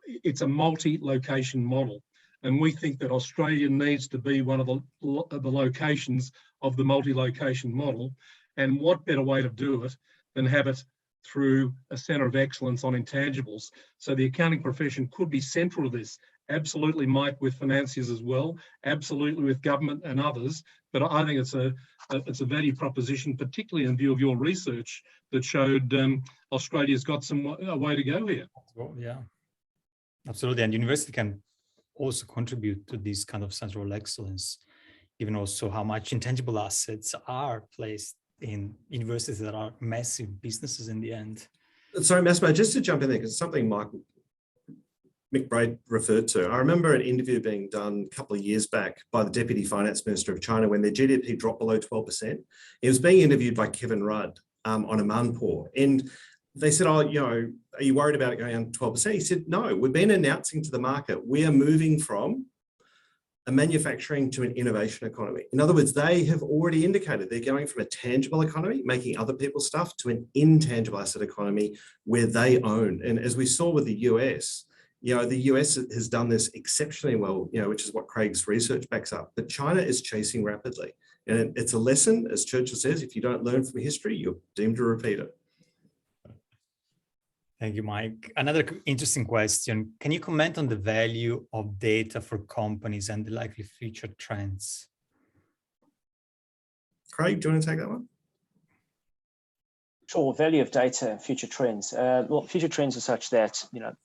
it's a multi-location model. And we think that Australia needs to be one of the locations of the multi-location model. And what better way to do it than have it through a centre of excellence on intangibles? So the accounting profession could be central to this. Absolutely, Mike, with financiers as well, absolutely with government and others. But I think it's a value proposition, particularly in view of your research that showed Australia's got a way to go here. Well, yeah, absolutely. And university can also contribute to this kind of central excellence, given also how much intangible assets are placed in universities that are massive businesses in the end. Sorry, Massimo, just to jump in there, because it's something Mick Bray referred to. I remember an interview being done a couple of years back by the Deputy Finance Minister of China when their GDP dropped below 12%. He was being interviewed by Kevin Rudd on a Manpur. And they said, oh, are you worried about it going down to 12%? He said, no, we've been announcing to the market, we are moving from a manufacturing to an innovation economy. In other words, they have already indicated they're going from a tangible economy, making other people's stuff, to an intangible asset economy where they own. And as we saw with the US, the US has done this exceptionally well, which is what Craig's research backs up. But China is chasing rapidly. And it's a lesson, as Churchill says, if you don't learn from history, you're doomed to repeat it. Thank you, Mike. Another interesting question. Can you comment on the value of data for companies and the likely future trends? Craig, do you want to take that one? Sure, value of data and future trends. Well, future trends are such that,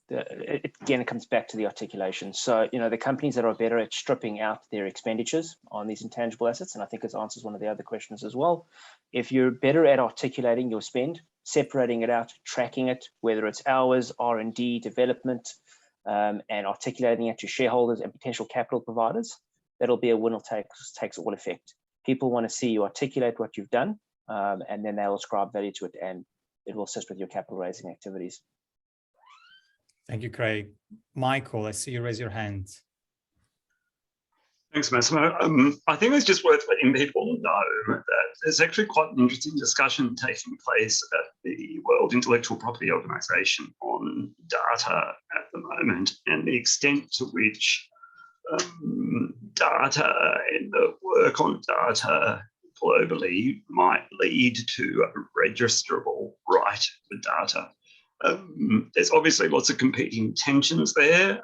it comes back to the articulation. So, the companies that are better at stripping out their expenditures on these intangible assets, and I think it answers one of the other questions as well. If you're better at articulating your spend, separating it out, tracking it, whether it's hours, R&D, development, and articulating it to shareholders and potential capital providers, that'll be a winner takes all effect. People want to see you articulate what you've done, and then they'll ascribe value to it, and it will assist with your capital raising activities. Thank you, Craig. Michael, I see you raise your hand. Thanks, Massimo. I think it's just worth letting people know that there's actually quite an interesting discussion taking place at the World Intellectual Property Organization on data at the moment, and the extent to which data and the work on data globally might lead to a registrable right for data. There's obviously lots of competing tensions there.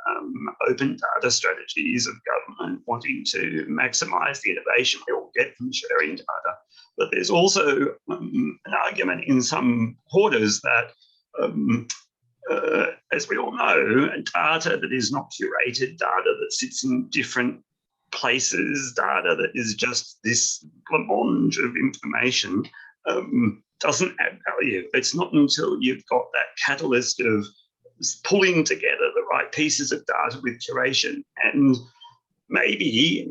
Open data strategies of government wanting to maximise the innovation we all get from sharing data. But there's also an argument in some quarters that, as we all know, data that is not curated, data that sits in different places, data that is just this blancmange of information, doesn't add value. It's not until you've got that catalyst of pulling together the right pieces of data with curation, and maybe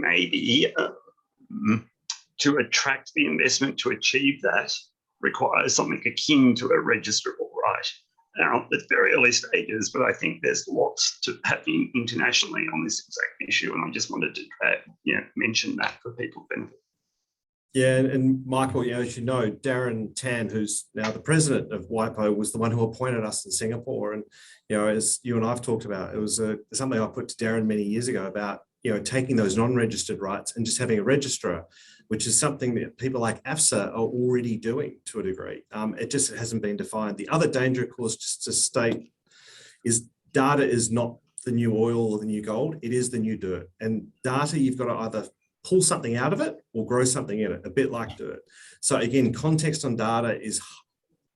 to attract the investment to achieve that requires something akin to a registrable right. Now, it's very early stages, but I think there's lots to happening internationally on this exact issue, and I just wanted to mention that for people's benefit. Yeah, and Michael, as you know, Darren Tan, who's now the president of WIPO, was the one who appointed us in Singapore. And, as you and I've talked about, it was something I put to Darren many years ago about, taking those non-registered rights and just having a registrar, which is something that people like AFSA are already doing to a degree. It just hasn't been defined. The other danger, of course, just to state, is data is not the new oil or the new gold. It is the new dirt. And data, you've got to either pull something out of it or grow something in it, a bit like dirt. So again, context on data is,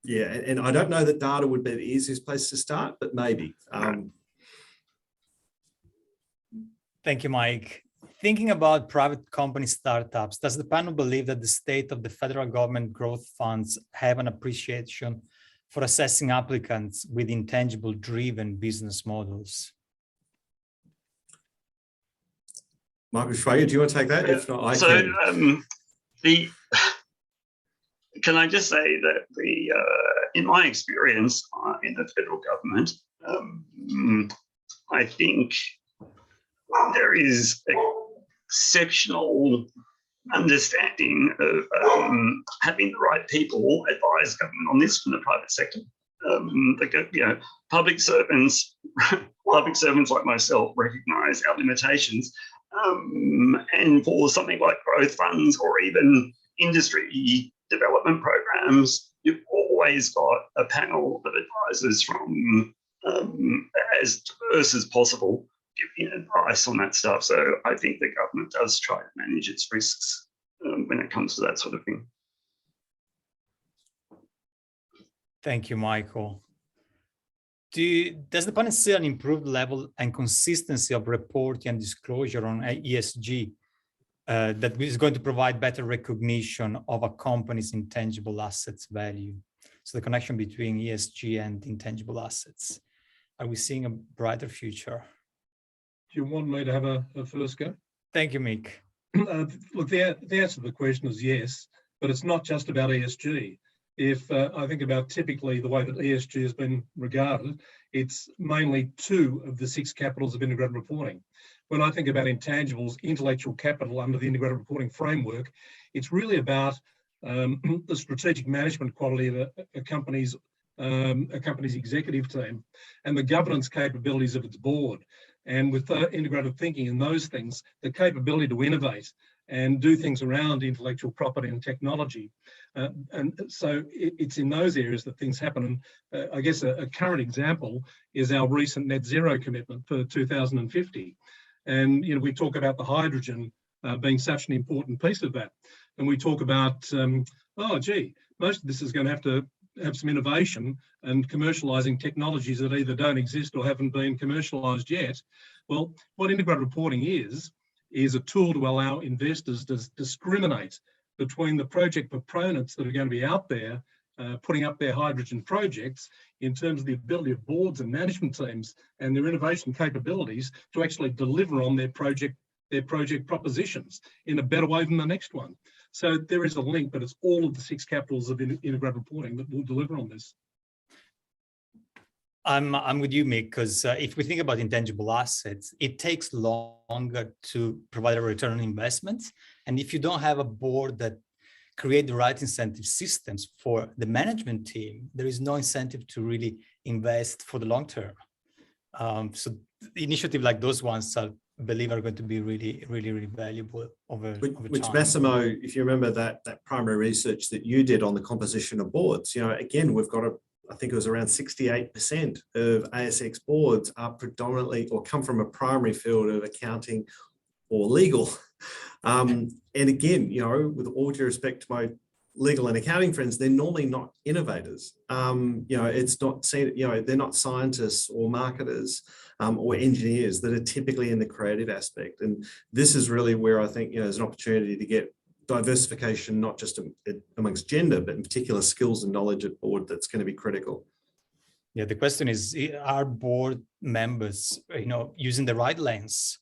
and I don't know that data would be the easiest place to start, but maybe. Thank you, Mike. Thinking about private company startups, does the panel believe that the state of the federal government growth funds have an appreciation for assessing applicants with intangible-driven business models? Michael Schwager, do you want to take that? If not, I can. Can I just say that in my experience in the federal government, I think there is exceptional understanding of having the right people advise government on this from the private sector. Public servants like myself recognise our limitations. And for something like growth funds or even industry development programs, you've always got a panel of advisors from as diverse as possible giving advice on that stuff. So I think the government does try to manage its risks when it comes to that sort of thing. Thank you, Michael. Does the panel see an improved level and consistency of reporting and disclosure on ESG that is going to provide better recognition of a company's intangible assets value? So the connection between ESG and intangible assets. Are we seeing a brighter future? Do you want me to have a first go? Thank you, Mick. Look, the answer to the question is yes, but it's not just about ESG. If I think about typically the way that ESG has been regarded, it's mainly 2 of the 6 capitals of integrated reporting. When I think about intangibles, intellectual capital under the integrated reporting framework, it's really about the strategic management quality of a company's executive team and the governance capabilities of its board. And with integrated thinking and those things, the capability to innovate and do things around intellectual property and technology. And so it's in those areas that things happen. And I guess a current example is our recent net zero commitment for 2050. And, we talk about the hydrogen being such an important piece of that. And we talk about, most of this is going to have some innovation and commercializing technologies that either don't exist or haven't been commercialized yet. Well, what integrated reporting is a tool to allow investors to discriminate between the project proponents that are going to be out there putting up their hydrogen projects in terms of the ability of boards and management teams and their innovation capabilities to actually deliver on their project propositions in a better way than the next one. So there is a link, but it's all of the 6 capitals of integrated reporting that will deliver on this. I'm with you, Mick, because if we think about intangible assets, it takes longer to provide a return on investment. And if you don't have a board that create the right incentive systems for the management team, there is no incentive to really invest for the long term. So initiatives like those ones I believe are going to be really valuable over Which time. Massimo, if you remember that primary research that you did on the composition of boards, again, we've got I think it was around 68% of ASX boards are predominantly or come from a primary field of accounting or legal. And again, with all due respect to my legal and accounting friends, they're normally not innovators. It's not seen, they're not scientists or marketers or engineers that are typically in the creative aspect. And this is really where I think, there's an opportunity to get diversification, not just amongst gender, but in particular skills and knowledge at board that's going to be critical. Yeah, the question is, are board members, using the right lens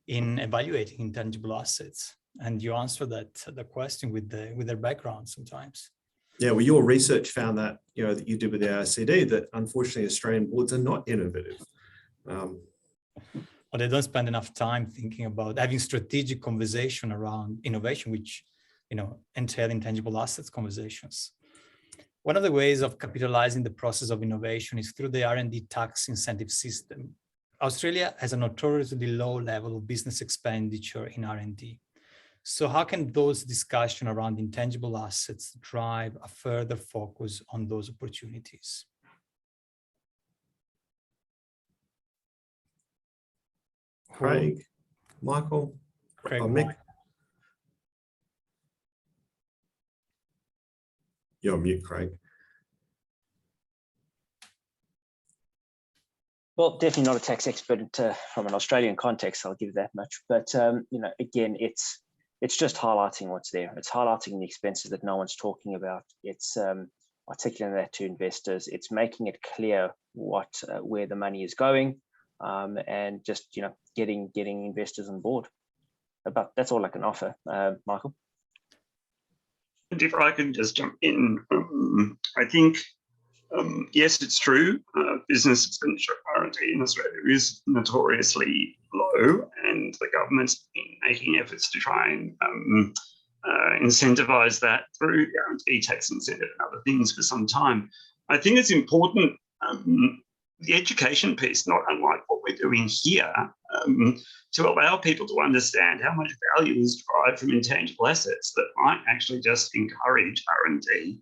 in evaluating intangible assets? and you answer the question with their background sometimes. Yeah, well, your research found that, that you did with the AICD, that unfortunately Australian boards are not innovative. Or they don't spend enough time thinking about having strategic conversation around innovation, which, entail intangible assets conversations. One of the ways of capitalizing the process of innovation is through the R&D tax incentive system. Australia has a notoriously low level of business expenditure in R&D. So how can those discussions around intangible assets drive a further focus on those opportunities? Craig, Michael, Craig, Mick. You're on mute, Craig. Well, definitely not a tax expert from an Australian context, I'll give that much. But, again, it's just highlighting what's there. It's highlighting the expenses that no one's talking about. It's articulating that to investors. It's making it clear where the money is going, and just, getting investors on board. But that's all I can offer, Michael. And if I can just jump in, I think, yes, it's true. Business expenditure R&D in Australia is notoriously low, and the government's been making efforts to try and incentivise that through the R&D tax incentive and other things for some time. I think it's important, the education piece, not unlike what we're doing here, to allow people to understand how much value is derived from intangible assets that might actually just encourage R&D.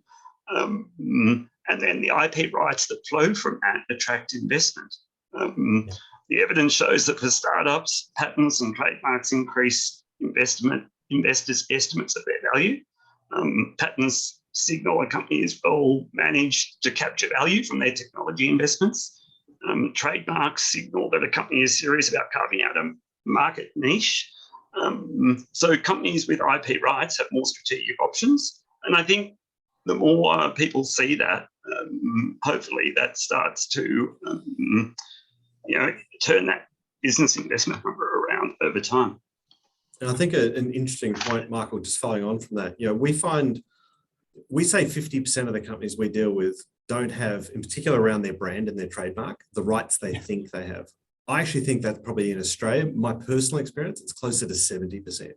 And then the IP rights that flow from that attract investment. The evidence shows that for startups, patents and trademarks increase investors' estimates of their value. Patents signal a company is well managed to capture value from their technology investments. Trademarks signal that a company is serious about carving out a market niche. So companies with IP rights have more strategic options. And I think the more people see that, hopefully that starts to, turn that business investment number around over time. And I think an interesting point, Michael, just following on from that, we say 50% of the companies we deal with don't have, in particular around their brand and their trademark, the rights they think they have. I actually think that probably in Australia, my personal experience, it's closer to 70%.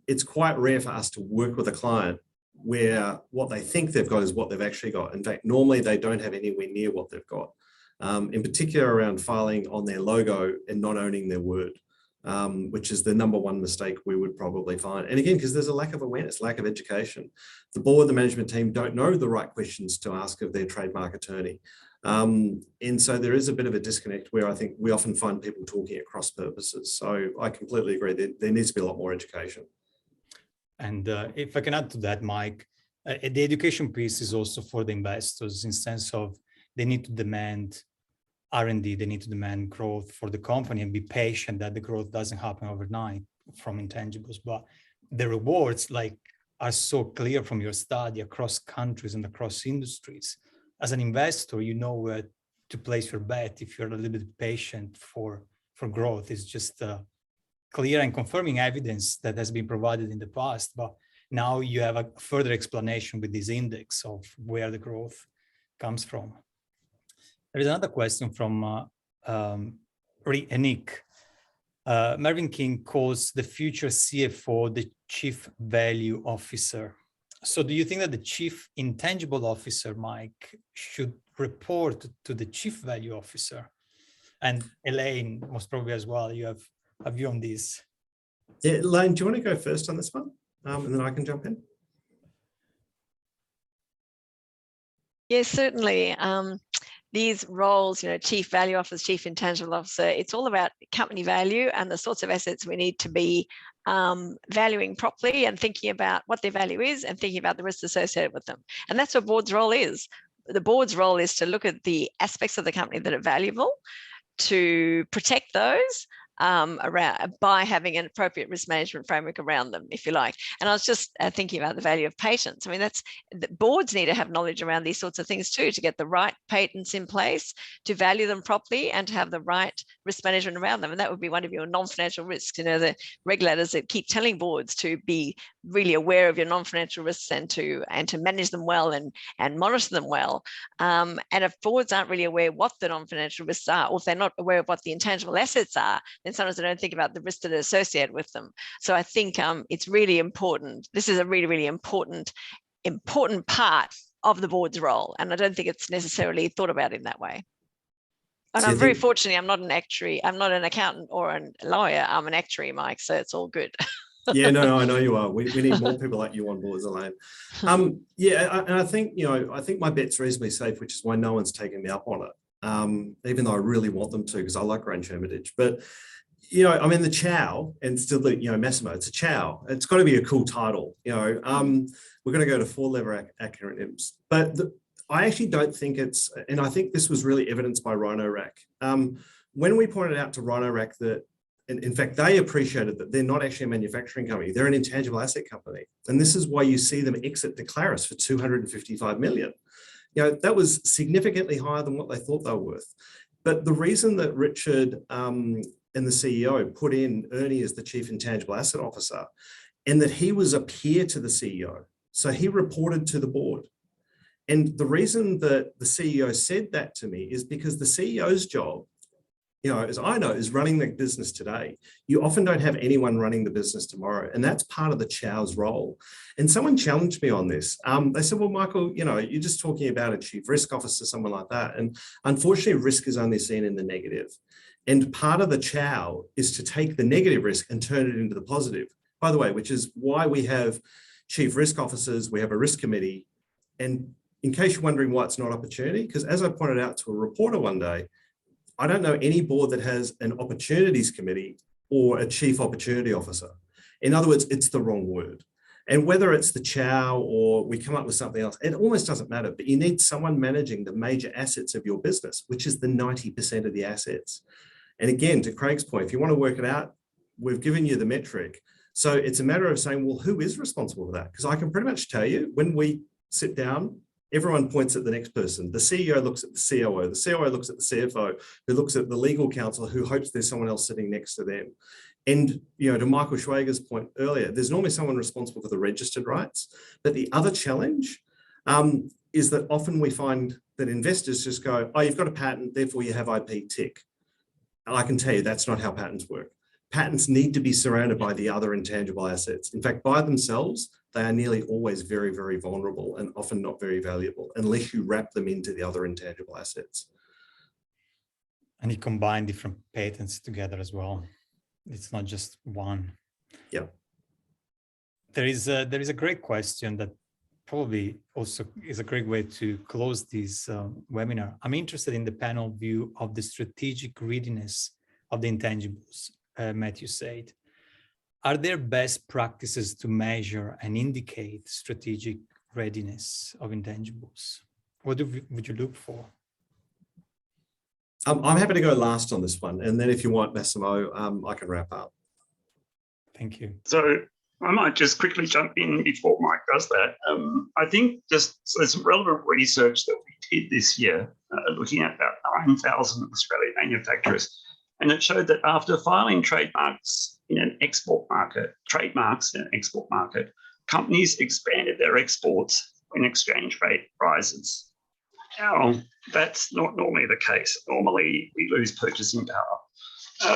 It's quite rare for us to work with a client where what they think they've got is what they've actually got. In fact, normally they don't have anywhere near what they've got. In particular around filing on their logo and not owning their word, which is the number one mistake we would probably find. And again, because there's a lack of awareness, lack of education. The board, the management team don't know the right questions to ask of their trademark attorney. And so there is a bit of a disconnect where I think we often find people talking at cross purposes. So I completely agree that there needs to be a lot more education. And if I can add to that, Mike, the education piece is also for the investors in the sense of they need to demand R&D, they need to demand growth for the company and be patient that the growth doesn't happen overnight from intangibles. But the rewards are so clear from your study across countries and across industries. As an investor, you know where to place your bet if you're a little bit patient for growth. It's just clear and confirming evidence that has been provided in the past. But now you have a further explanation with this index of where the growth comes from. There is another question from Nick. Mervyn King calls the future CFO the Chief Value Officer. So do you think that the Chief Intangible Officer, Mike, should report to the Chief Value Officer? And Elaine, most probably as well, you have a view on this. Yeah, Elaine, do you want to go first on this one? And then I can jump in. Yes, certainly. These roles, Chief Value Officer, Chief Intangible Officer, it's all about company value and the sorts of assets we need to be valuing properly and thinking about what their value is and thinking about the risks associated with them. And that's what board's role is. The board's role is to look at the aspects of the company that are valuable, to protect those, by having an appropriate risk management framework around them, if you like. And I was just thinking about the value of patents. I mean, boards need to have knowledge around these sorts of things too, to get the right patents in place, to value them properly, and to have the right risk management around them. And that would be one of your non-financial risks. You know, the regulators that keep telling boards to be really aware of your non-financial risks and to manage them well and monitor them well. And if boards aren't really aware what the non-financial risks are, or if they're not aware of what the intangible assets are, then sometimes they don't think about the risks that are associated with them. So I think it's really important. This is a really, really important part of the board's role. And I don't think it's necessarily thought about in that way. And I'm very fortunate, I'm not an actuary, I'm not an accountant or a lawyer, I'm an actuary, Mike, so it's all good. Yeah, no, I know you are. We need more people like you on boards, Elaine. Yeah, and I think, I think my bet's reasonably safe, which is why no one's taken me up on it, even though I really want them to, because I like Range Hermitage. But I'm in the chow, and still, Massimo, it's a chow. It's got to be a cool title. We're going to go to 4-letter acronyms. But I actually don't think it's, and I think this was really evidenced by Rhino-Rack. When we pointed out to Rhino-Rack that, in fact, they appreciated that they're not actually a manufacturing company, they're an intangible asset company. And this is why you see them exit Declaris for 255 million. That was significantly higher than what they thought they were worth. But the reason that Richard and the CEO put in Ernie as the Chief Intangible Asset Officer, and that he was a peer to the CEO. So he reported to the board. And the reason that the CEO said that to me is because the CEO's job, as I know, is running the business today. You often don't have anyone running the business tomorrow. And that's part of the chow's role. And someone challenged me on this. They said, well, Michael, you're just talking about a chief risk officer, someone like that. And unfortunately, risk is only seen in the negative. And part of the chow is to take the negative risk and turn it into the positive, by the way, which is why we have chief risk officers, we have a risk committee. And in case you're wondering why it's not opportunity, because as I pointed out to a reporter one day, I don't know any board that has an opportunities committee or a chief opportunity officer. In other words, it's the wrong word. And whether it's the chow or we come up with something else, it almost doesn't matter, but you need someone managing the major assets of your business, which is the 90% of the assets. And again, to Craig's point, if you want to work it out, we've given you the metric. So it's a matter of saying, well, who is responsible for that? Because I can pretty much tell you when we sit down, everyone points at the next person. The CEO looks at the COO, the COO looks at the CFO, who looks at the legal counsel, who hopes there's someone else sitting next to them. And to Michael Schwager's point earlier, there's normally someone responsible for the registered rights. But the other challenge is that often we find that investors just go, oh, you've got a patent, therefore you have IP, tick. And I can tell you that's not how patents work. Patents need to be surrounded by the other intangible assets. In fact, by themselves, they are nearly always very, very vulnerable and often not very valuable unless you wrap them into the other intangible assets. And you combine different patents together as well. It's not just one. Yeah. There is a great question that probably also is a great way to close this webinar. I'm interested in the panel view of the strategic readiness of the intangibles, Matthew said. Are there best practices to measure and indicate strategic readiness of intangibles? What would you look for? I'm happy to go last on this one. And then if you want, Massimo, I can wrap up. Thank you. So I might just quickly jump in before Mike does that. I think there's some relevant research that we did this year, looking at about 9,000 Australian manufacturers. And it showed that after filing trademarks in an export market, companies expanded their exports when exchange rate rises. Now, that's not normally the case. Normally, we lose purchasing power.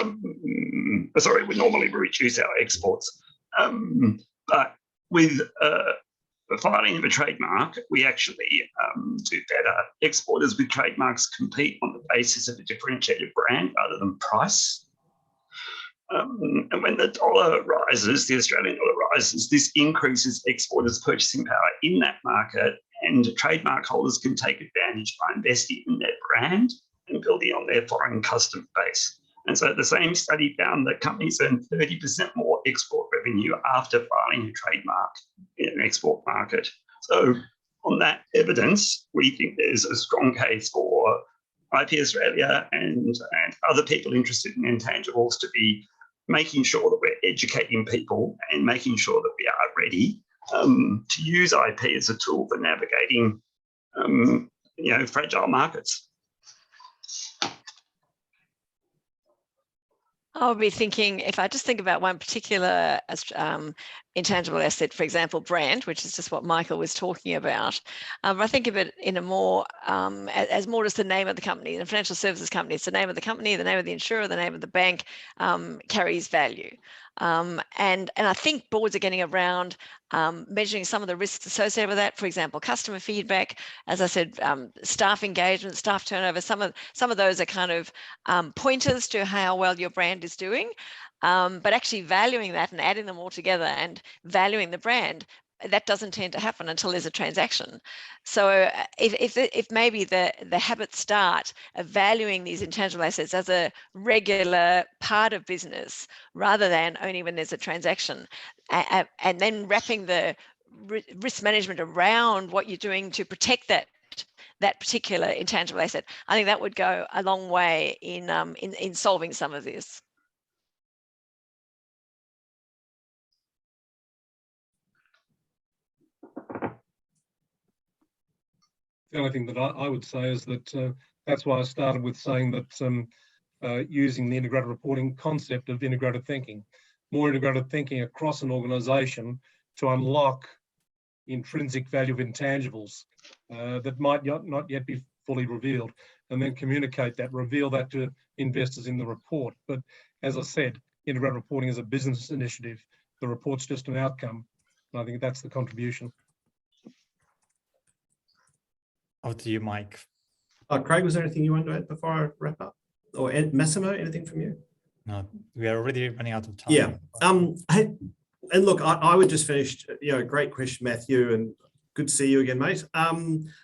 We normally reduce our exports. But with the filing of a trademark, we actually do better. Exporters with trademarks compete on the basis of a differentiated brand rather than price. And when the dollar rises, the Australian dollar rises, this increases exporters' purchasing power in that market, and trademark holders can take advantage by investing in their brand and building on their foreign customer base. And so the same study found that companies earn 30% more export revenue after filing a trademark in an export market. So on that evidence, we think there's a strong case for IP Australia and other people interested in intangibles to be making sure that we're educating people and making sure that we are ready to use IP as a tool for navigating, fragile markets. I'll be thinking, if I just think about one particular intangible asset, for example, brand, which is just what Michael was talking about, I think of it in a more, as more as the name of the company. In a financial services company, it's the name of the company, the name of the insurer, the name of the bank carries value. And I think boards are getting around measuring some of the risks associated with that. For example, customer feedback, as I said, staff engagement, staff turnover. Some of those are kind of pointers to how well your brand is doing. But actually valuing that and adding them all together and valuing the brand, that doesn't tend to happen until there's a transaction. So if maybe the habits start of valuing these intangible assets as a regular part of business rather than only when there's a transaction, and then wrapping the risk management around what you're doing to protect that particular intangible asset, I think that would go a long way in solving some of this. The only thing that I would say is that that's why I started with saying that using the integrated reporting concept of integrated thinking, more integrated thinking across an organisation to unlock intrinsic value of intangibles that might not yet be fully revealed, and then communicate that, reveal that to investors in the report. But as I said, integrated reporting is a business initiative. The report's just an outcome. And I think that's the contribution. Over to you, Mike. Craig, was there anything you wanted to add before I wrap up? Or Massimo, anything from you? No, we are already running out of time. Yeah. And look, I would just finish, great question, Matthew, and good to see you again, mate.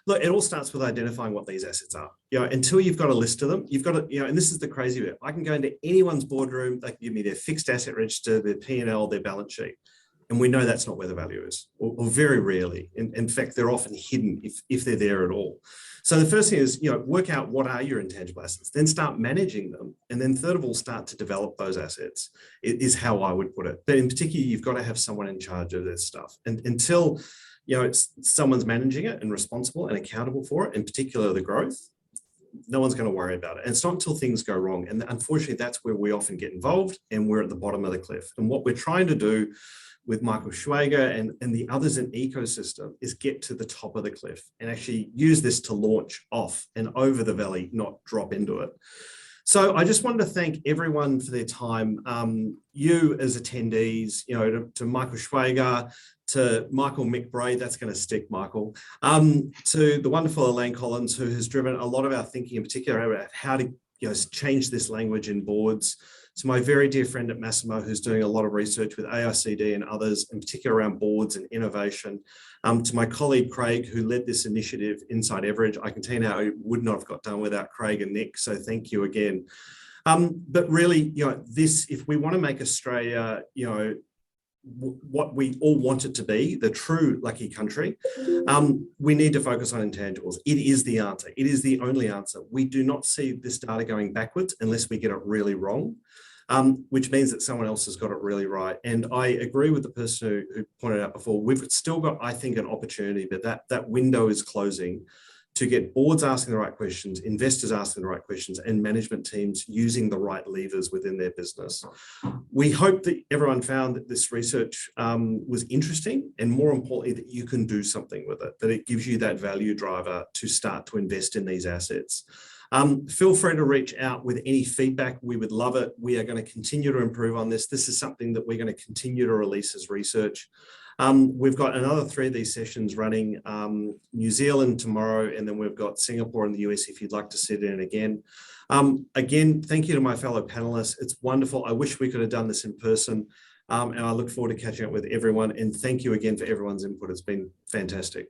Look, it all starts with identifying what these assets are. Until you've got a list of them, you've got to, and this is the crazy bit. I can go into anyone's boardroom, they can give me their fixed asset register, their P&L, their balance sheet. And we know that's not where the value is, or very rarely. In fact, they're often hidden if they're there at all. So the first thing is, work out what are your intangible assets, then start managing them. And then third of all, start to develop those assets is how I would put it. But in particular, you've got to have someone in charge of this stuff. And until, someone's managing it and responsible and accountable for it, in particular the growth, no one's going to worry about it. And it's not until things go wrong. And unfortunately, that's where we often get involved and we're at the bottom of the cliff. And what we're trying to do with Michael Schwager and the others in ecosystem is get to the top of the cliff and actually use this to launch off and over the valley, not drop into it. So I just wanted to thank everyone for their time. You as attendees, to Michael Schwager, to Michael Mick Bray, that's going to stick, Michael, to the wonderful Elaine Collins, who has driven a lot of our thinking in particular about how to change this language in boards. To my very dear friend at Massimo, who's doing a lot of research with AICD and others, in particular around boards and innovation. To my colleague, Craig, who led this initiative inside EverEdge. I can tell you now, it would not have got done without Craig and Nick, so thank you again. But really, if we want to make Australia, what we all want it to be, the true lucky country, we need to focus on intangibles. It is the answer. It is the only answer. We do not see this data going backwards unless we get it really wrong, which means that someone else has got it really right. And I agree with the person who pointed out before, we've still got, I think, an opportunity, but that window is closing to get boards asking the right questions, investors asking the right questions, and management teams using the right levers within their business. We hope that everyone found that this research was interesting, and more importantly, that you can do something with it, that it gives you that value driver to start to invest in these assets. Feel free to reach out with any feedback. We would love it. We are going to continue to improve on this. This is something that we're going to continue to release as research. We've got another 3 of these sessions running, New Zealand tomorrow, and then we've got Singapore and the US if you'd like to sit in again. Again, thank you to my fellow panelists. It's wonderful. I wish we could have done this in person, and I look forward to catching up with everyone. And thank you again for everyone's input. It's been fantastic.